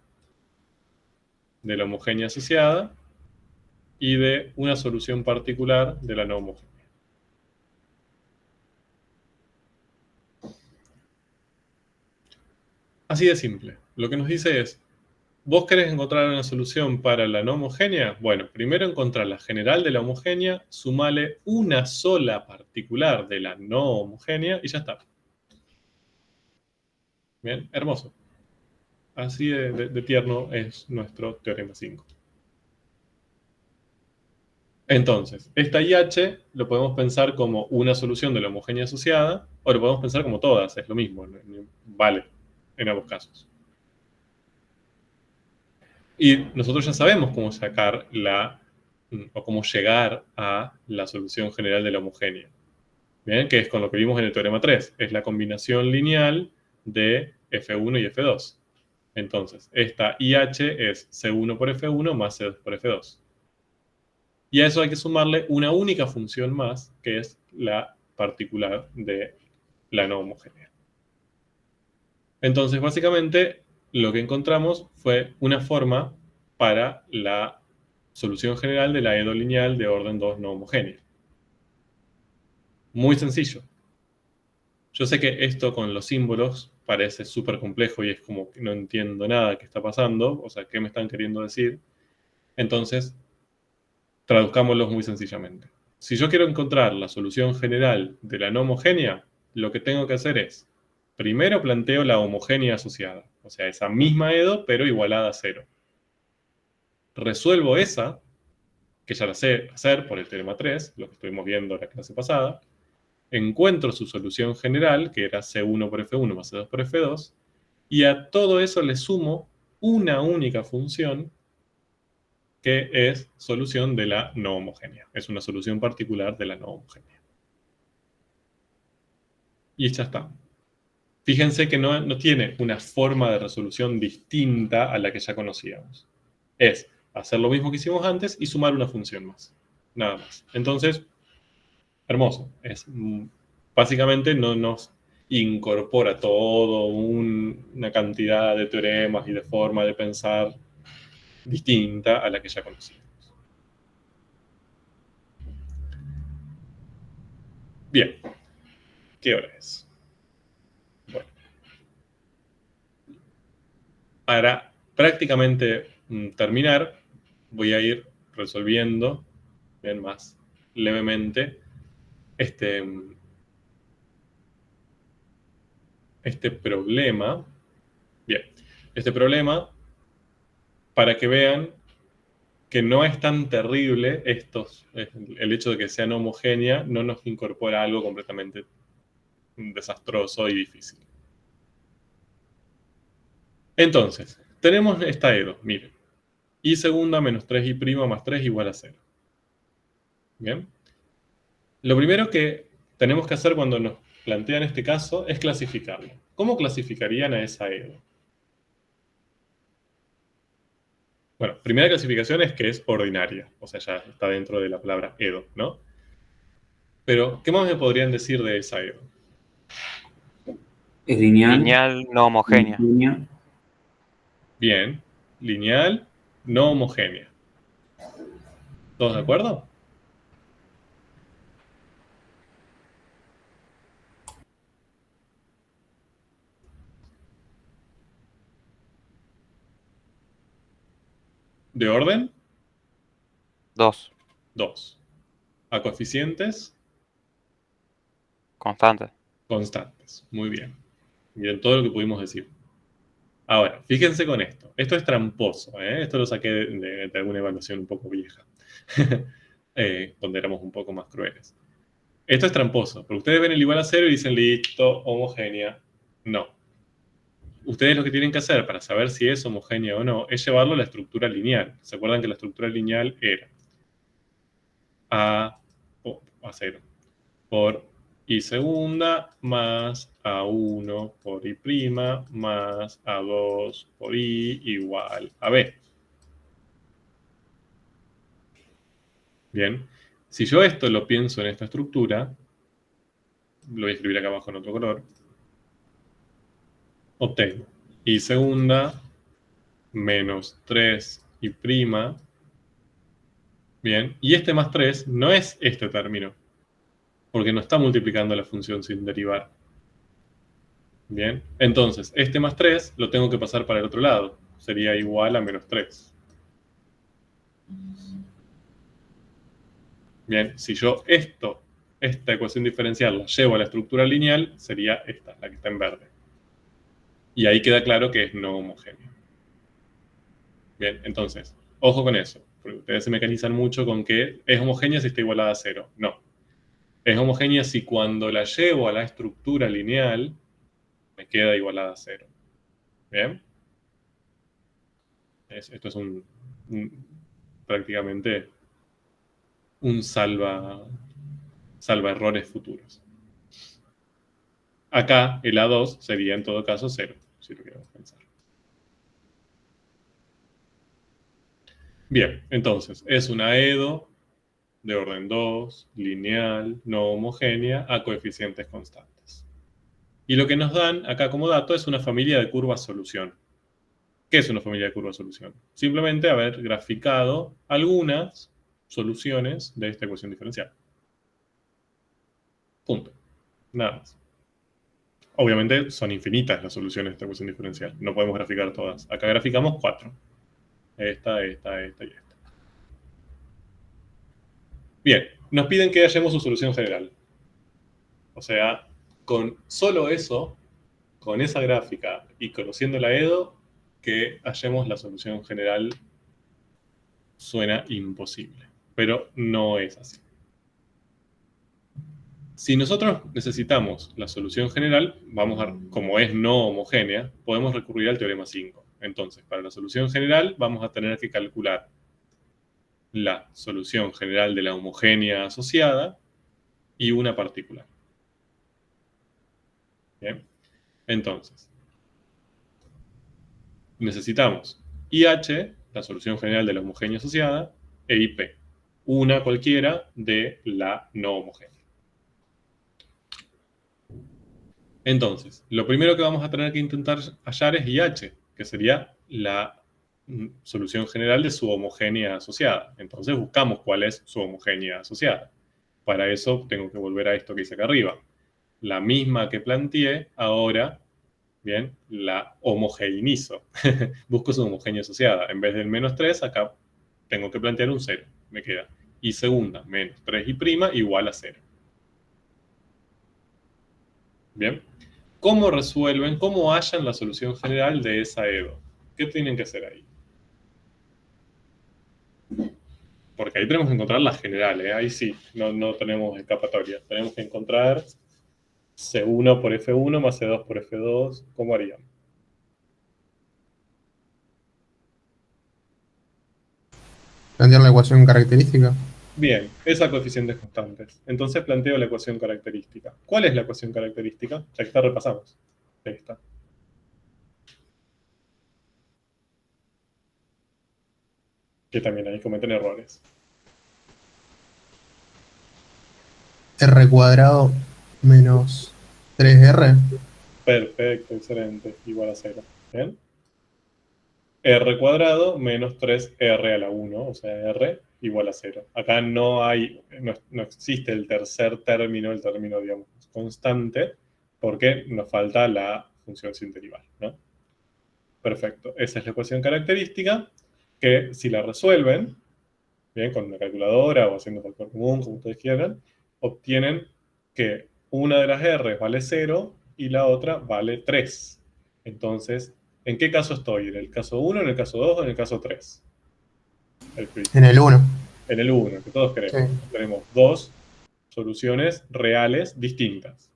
de la homogénea asociada y de una solución particular de la no homogénea. Así de simple. Lo que nos dice es, ¿vos querés encontrar una solución para la no homogénea? Bueno, primero encontrar la general de la homogénea, sumale una sola particular de la no homogénea y ya está. Bien, hermoso. Así de tierno es nuestro teorema 5. Entonces, esta IH lo podemos pensar como una solución de la homogénea asociada, o lo podemos pensar como todas, es lo mismo, vale en ambos casos. Y nosotros ya sabemos cómo sacar o cómo llegar a la solución general de la homogénea. ¿Bien? Que es con lo que vimos en el teorema 3. Es la combinación lineal de F1 y F2. Entonces, esta IH es C1 por F1 más C2 por F2. Y a eso hay que sumarle una única función más, que es la particular de la no homogénea. Entonces, básicamente, lo que encontramos fue una forma para la solución general de la EDO lineal de orden 2 no homogénea. Muy sencillo. Yo sé que esto con los símbolos parece súper complejo y es como que no entiendo nada que está pasando, o sea, ¿qué me están queriendo decir? Entonces, traduzcámoslos muy sencillamente. Si yo quiero encontrar la solución general de la no homogénea, lo que tengo que hacer es, primero planteo la homogénea asociada, o sea, esa misma EDO, pero igualada a 0. Resuelvo esa, que ya la sé hacer por el teorema 3, lo que estuvimos viendo la clase pasada, encuentro su solución general, que era C1 por F1 más C2 por F2, y a todo eso le sumo una única función que es solución de la no homogénea. Es una solución particular de la no homogénea. Y ya está. Fíjense que no tiene una forma de resolución distinta a la que ya conocíamos. Es hacer lo mismo que hicimos antes y sumar una función más. Nada más. Entonces, hermoso. Básicamente no nos incorpora todo una cantidad de teoremas y de forma de pensar distinta a la que ya conocíamos. Bien. ¿Qué hora es? Bueno. Para prácticamente terminar, voy a ir resolviendo bien más levemente este problema. Bien, este problema para que vean que no es tan terrible el hecho de que sea no homogénea, no nos incorpora algo completamente desastroso y difícil. Entonces, tenemos esta EDO, miren. I segunda menos 3i' más 3 igual a 0. Bien. Lo primero que tenemos que hacer cuando nos plantean este caso es clasificarlo. ¿Cómo clasificarían a esa EDO? Bueno, primera clasificación es que es ordinaria, o sea, ya está dentro de la palabra EDO, ¿no? Pero, ¿qué más me podrían decir de esa EDO? Es lineal. Lineal no homogénea. Lineal. Bien, lineal, no homogénea. ¿Todos de acuerdo? ¿De orden? 2. 2. ¿A coeficientes? Constante. Constantes. Muy bien. Miren todo lo que pudimos decir. Ahora, fíjense con esto. Esto es tramposo, ¿eh? Esto lo saqué de alguna evaluación un poco vieja, donde éramos un poco más crueles. Esto es tramposo, porque ustedes ven el igual a 0 y dicen, listo, homogénea. No. Ustedes lo que tienen que hacer para saber si es homogénea o no es llevarlo a la estructura lineal. ¿Se acuerdan que la estructura lineal era A 0 por I segunda más A1 por I prima más A2 por I igual a B? Bien, si yo esto lo pienso en esta estructura, lo voy a escribir acá abajo en otro color, obtengo I segunda menos 3 I prima, bien, y este más 3 no es este término, porque no está multiplicando la función sin derivar. Bien, entonces, este más 3 lo tengo que pasar para el otro lado, sería igual a menos 3. Bien, si yo esta ecuación diferencial la llevo a la estructura lineal, sería esta, la que está en verde. Y ahí queda claro que es no homogéneo. Bien, entonces, ojo con eso, porque ustedes se mecanizan mucho con que es homogénea si está igualada a 0. No. Es homogénea si cuando la llevo a la estructura lineal, me queda igualada a 0. ¿Bien? Esto es prácticamente un salva errores futuros. Acá el A2 sería en todo caso 0, si lo queremos pensar. Bien, entonces, es una EDO de orden 2, lineal, no homogénea, a coeficientes constantes. Y lo que nos dan acá como dato es una familia de curvas solución. ¿Qué es una familia de curvas solución? Simplemente haber graficado algunas soluciones de esta ecuación diferencial. Punto. Nada más. Obviamente son infinitas las soluciones de esta ecuación diferencial. No podemos graficar todas. Acá graficamos 4. Esta y esta. Bien, nos piden que hallemos su solución general. O sea, con solo eso, con esa gráfica y conociendo la EDO, que hallemos la solución general suena imposible. Pero no es así. Si nosotros necesitamos la solución general, como es no homogénea, podemos recurrir al teorema 5. Entonces, para la solución general vamos a tener que calcular la solución general de la homogénea asociada y una particular. Bien. Entonces, necesitamos IH, la solución general de la homogénea asociada, e IP, una cualquiera de la no homogénea. Entonces, lo primero que vamos a tener que intentar hallar es IH, que sería la solución general de su homogénea asociada. Entonces buscamos cuál es su homogénea asociada. Para eso tengo que volver a esto que hice acá arriba. La misma que planteé, ahora, bien, la homogeneizo. Busco su homogénea asociada. En vez del menos 3, acá tengo que plantear un 0. Me queda I segunda menos 3i' igual a 0. Bien. ¿Cómo resuelven, cómo hallan la solución general de esa EDO? ¿Qué tienen que hacer ahí? Porque ahí tenemos que encontrar la general, ¿eh? Ahí sí, no tenemos escapatoria. Tenemos que encontrar C1 por F1 más C2 por F2. ¿Cómo harían? Plantear la ecuación característica. Bien, es a coeficientes constantes. Entonces planteo la ecuación característica. ¿Cuál es la ecuación característica? Ya que esta repasamos. Esta. Que también ahí cometen errores. R cuadrado menos 3R. Perfecto, excelente. Igual a 0. ¿Bien? R cuadrado menos 3R a la 1, o sea, R igual a 0. Acá no existe el tercer término, el término, digamos, constante, porque nos falta la función sin derivar, ¿no? Perfecto, esa es la ecuación característica. que si la resuelven, bien, con una calculadora o haciendo factor común, como ustedes quieran, obtienen que una de las R vale 0 y la otra vale 3. Entonces, ¿en qué caso estoy? ¿En el caso 1, en el caso 2 o en el caso 3? El quiz. En el 1. En el 1, que todos queremos. Sí. Tenemos dos soluciones reales distintas.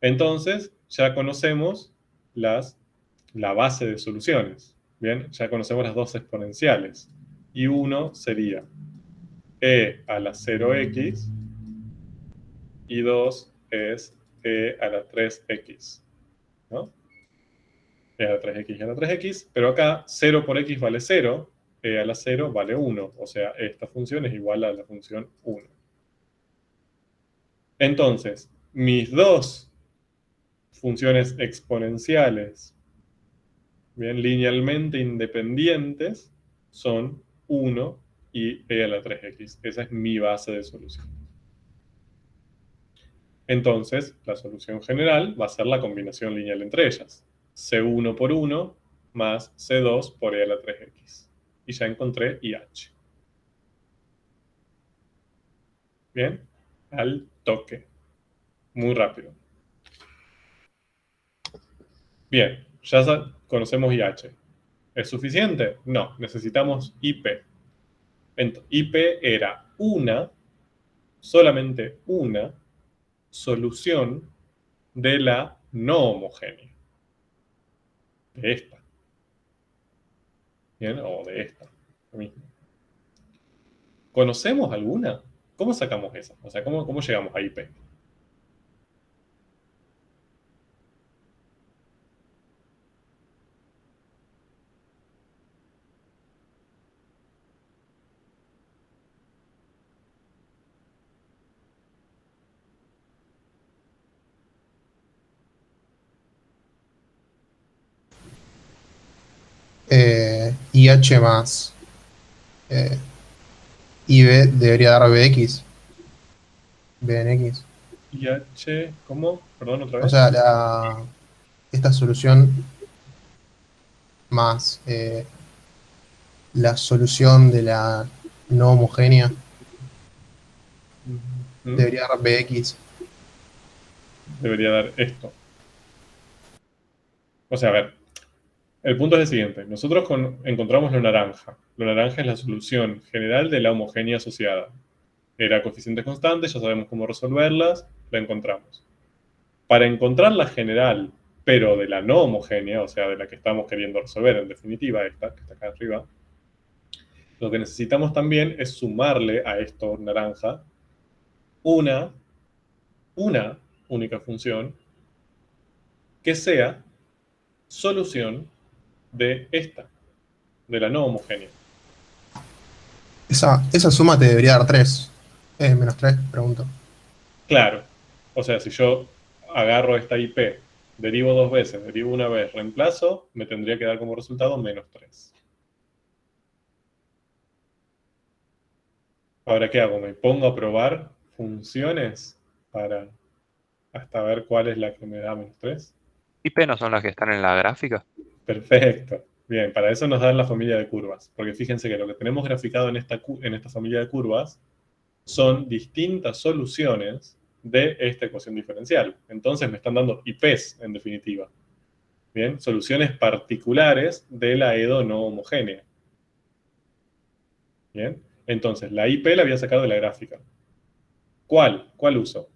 Entonces, ya conocemos la base de soluciones. Bien, ya conocemos las dos exponenciales. Y 1 sería e a la 0x y 2 es e a la 3x. ¿No? E a la 3x y a la 3x, pero acá 0 por x vale 0, e a la 0 vale 1, o sea, esta función es igual a la función 1. Entonces, mis dos funciones exponenciales, bien, linealmente independientes, son 1 y e a la 3x. Esa es mi base de solución. Entonces, la solución general va a ser la combinación lineal entre ellas. C1 por 1 más C2 por e a la 3x. Y ya encontré IH. Bien, al toque. Muy rápido. Bien, ya conocemos IH. ¿Es suficiente? No, necesitamos IP. IP era solamente una solución de la no homogénea. De esta. Bien, o de esta. Lo mismo. ¿Conocemos alguna? ¿Cómo sacamos esa? O sea, ¿cómo llegamos a IP? IH más IB debería dar BX. B en X. IH, ¿cómo? Perdón, otra O vez. sea, esta solución más la solución de la no homogénea debería dar BX. Debería dar esto. O sea, a ver, el punto es el siguiente. Nosotros encontramos lo naranja. Lo naranja es la solución general de la homogénea asociada. Era coeficientes constantes, ya sabemos cómo resolverlas, la encontramos. Para encontrar la general, pero de la no homogénea, o sea, de la que estamos queriendo resolver, en definitiva, esta, que está acá arriba, lo que necesitamos también es sumarle a esto naranja una única función que sea solución de esta, de la no homogénea. Esa suma te debería dar 3. Menos 3, pregunto. Claro, o sea, si yo agarro esta IP, derivo dos veces, derivo una vez, reemplazo, me tendría que dar como resultado menos 3. Ahora, ¿qué hago? ¿Me pongo a probar funciones para hasta ver cuál es la que me da menos 3? IP no son las que están en la gráfica. Perfecto. Bien, para eso nos dan la familia de curvas. Porque fíjense que lo que tenemos graficado en esta familia de curvas son distintas soluciones de esta ecuación diferencial. Entonces me están dando IPs, en definitiva. Bien, soluciones particulares de la EDO no homogénea. Bien, entonces la IP la había sacado de la gráfica. ¿Cuál? ¿Cuál uso?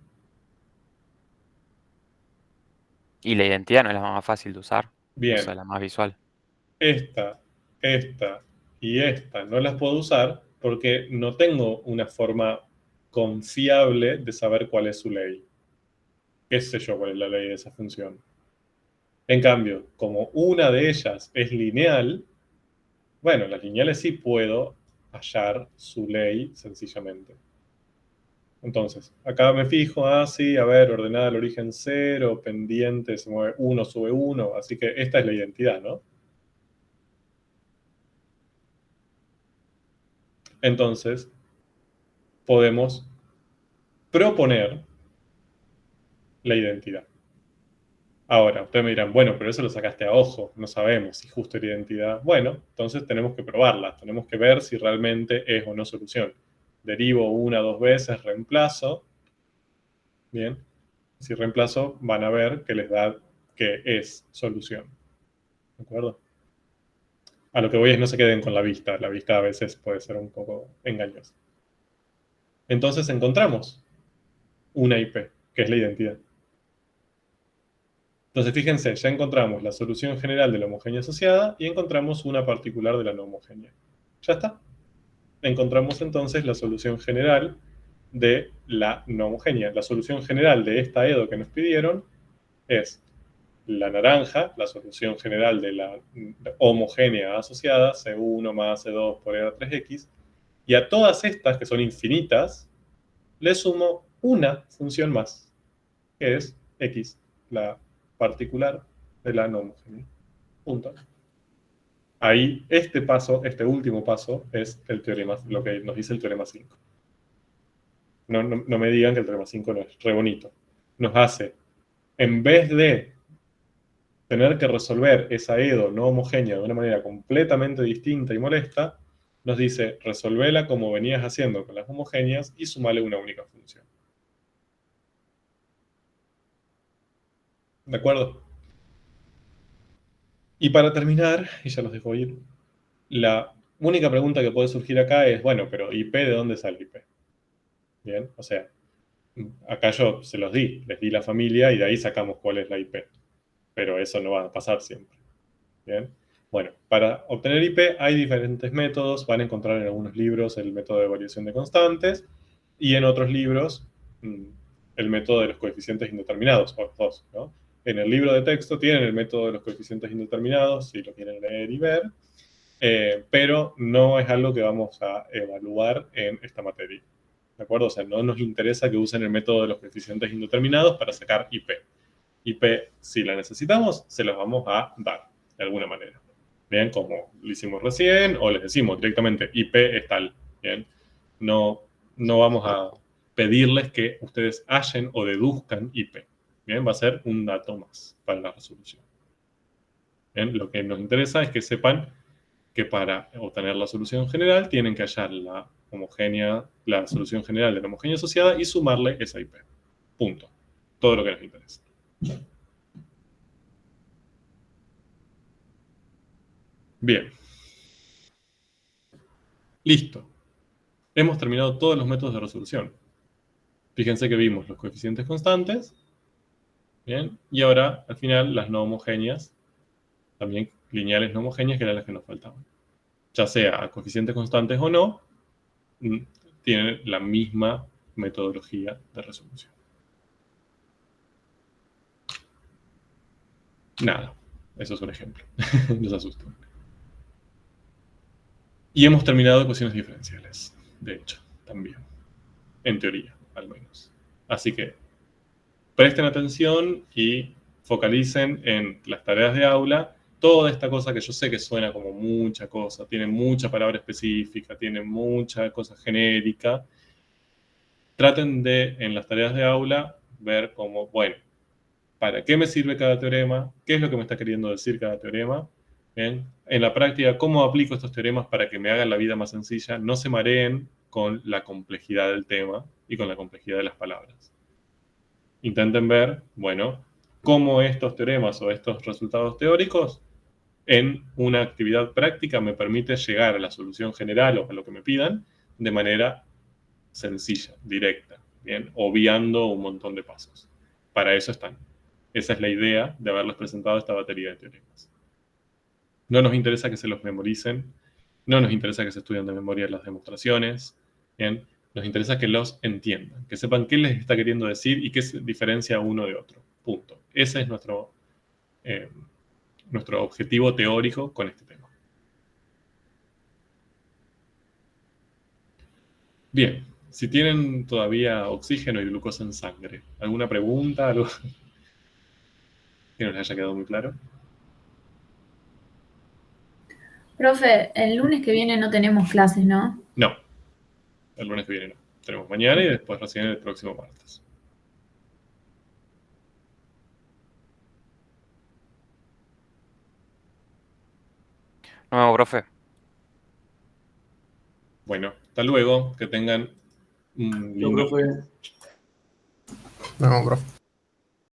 Y la identidad no es la más fácil de usar. Bien. O sea, la más visual. Esta y esta no las puedo usar porque no tengo una forma confiable de saber cuál es su ley. ¿Qué sé yo cuál es la ley de esa función? En cambio, como una de ellas es lineal, bueno, las lineales sí puedo hallar su ley sencillamente. Entonces, acá me fijo, sí, a ver, ordenada al origen 0, pendiente, se mueve 1, sube 1, así que esta es la identidad, ¿no? Entonces, podemos proponer la identidad. Ahora, ustedes me dirán, bueno, pero eso lo sacaste a ojo, no sabemos si justo era identidad. Bueno, entonces tenemos que probarla, tenemos que ver si realmente es o no solución. Derivo una o dos veces, reemplazo. Bien, si reemplazo van a ver que les da que es solución. ¿De acuerdo? A lo que voy es no se queden con la vista a veces puede ser un poco engañosa. Entonces encontramos una IP, que es la identidad. Entonces, fíjense, ya encontramos la solución general de la homogénea asociada y encontramos una particular de la no homogénea. ¿Ya está? Encontramos entonces la solución general de la no homogénea. La solución general de esta EDO que nos pidieron es la naranja, la solución general de la homogénea asociada, C1 más C2 por EA3X, y a todas estas, que son infinitas, le sumo una función más, que es X, la particular de la no homogénea. Punto. Ahí, este último paso, es el teorema, lo que nos dice el teorema 5. No me digan que el teorema 5 no es re bonito. Nos hace, en vez de tener que resolver esa EDO no homogénea de una manera completamente distinta y molesta, nos dice, resolvela como venías haciendo con las homogéneas y sumale una única función. ¿De acuerdo? Y para terminar, y ya los dejo ir, la única pregunta que puede surgir acá es, bueno, pero IP, ¿de dónde sale IP? Bien, o sea, acá yo se los di, les di la familia y de ahí sacamos cuál es la IP. Pero eso no va a pasar siempre. Bien, bueno, para obtener IP hay diferentes métodos, van a encontrar en algunos libros el método de variación de constantes y en otros libros el método de los coeficientes indeterminados, o dos, ¿no? En el libro de texto tienen el método de los coeficientes indeterminados, si lo quieren leer y ver, pero no es algo que vamos a evaluar en esta materia. ¿De acuerdo? O sea, no nos interesa que usen el método de los coeficientes indeterminados para sacar IP. IP, si la necesitamos, se las vamos a dar, de alguna manera. Bien, como lo hicimos recién, o les decimos directamente, IP es tal. Bien, no vamos a pedirles que ustedes hallen o deduzcan IP. Bien, va a ser un dato más para la resolución. Bien, lo que nos interesa es que sepan que para obtener la solución general tienen que hallar la solución general de la homogénea asociada y sumarle esa IP. Punto. Todo lo que nos interesa. Bien. Listo. Hemos terminado todos los métodos de resolución. Fíjense que vimos los coeficientes constantes. Bien. Y ahora, al final, las no homogéneas. También lineales no homogéneas, que eran las que nos faltaban. Ya sea a coeficientes constantes o no, tienen la misma metodología de resolución. Nada. Eso es un ejemplo. No se asusten. Y hemos terminado ecuaciones diferenciales, de hecho, también. En teoría, al menos. Así que presten atención y focalicen en las tareas de aula. Toda esta cosa que yo sé que suena como mucha cosa, tiene mucha palabra específica, tiene mucha cosa genérica. Traten de, en las tareas de aula, ver como, bueno, ¿para qué me sirve cada teorema? ¿Qué es lo que me está queriendo decir cada teorema? ¿Bien? En la práctica, ¿cómo aplico estos teoremas para que me hagan la vida más sencilla? No se mareen con la complejidad del tema y con la complejidad de las palabras. Intenten ver, bueno, cómo estos teoremas o estos resultados teóricos en una actividad práctica me permite llegar a la solución general o a lo que me pidan de manera sencilla, directa, ¿bien? Obviando un montón de pasos. Para eso están. Esa es la idea de haberles presentado esta batería de teoremas. No nos interesa que se los memoricen, no nos interesa que se estudien de memoria las demostraciones, ¿bien? Nos interesa que los entiendan, que sepan qué les está queriendo decir y qué se diferencia uno de otro. Punto. Ese es nuestro objetivo teórico con este tema. Bien, si tienen todavía oxígeno y glucosa en sangre, ¿alguna pregunta? ¿Algo que no les haya quedado muy claro? Profe, el lunes que viene no tenemos clases, ¿no? No, el lunes que viene no. Tenemos mañana y después recién el próximo martes. Nos vemos, profe. Bueno, hasta luego. Que tengan un Yo, lindo profe. No, profe.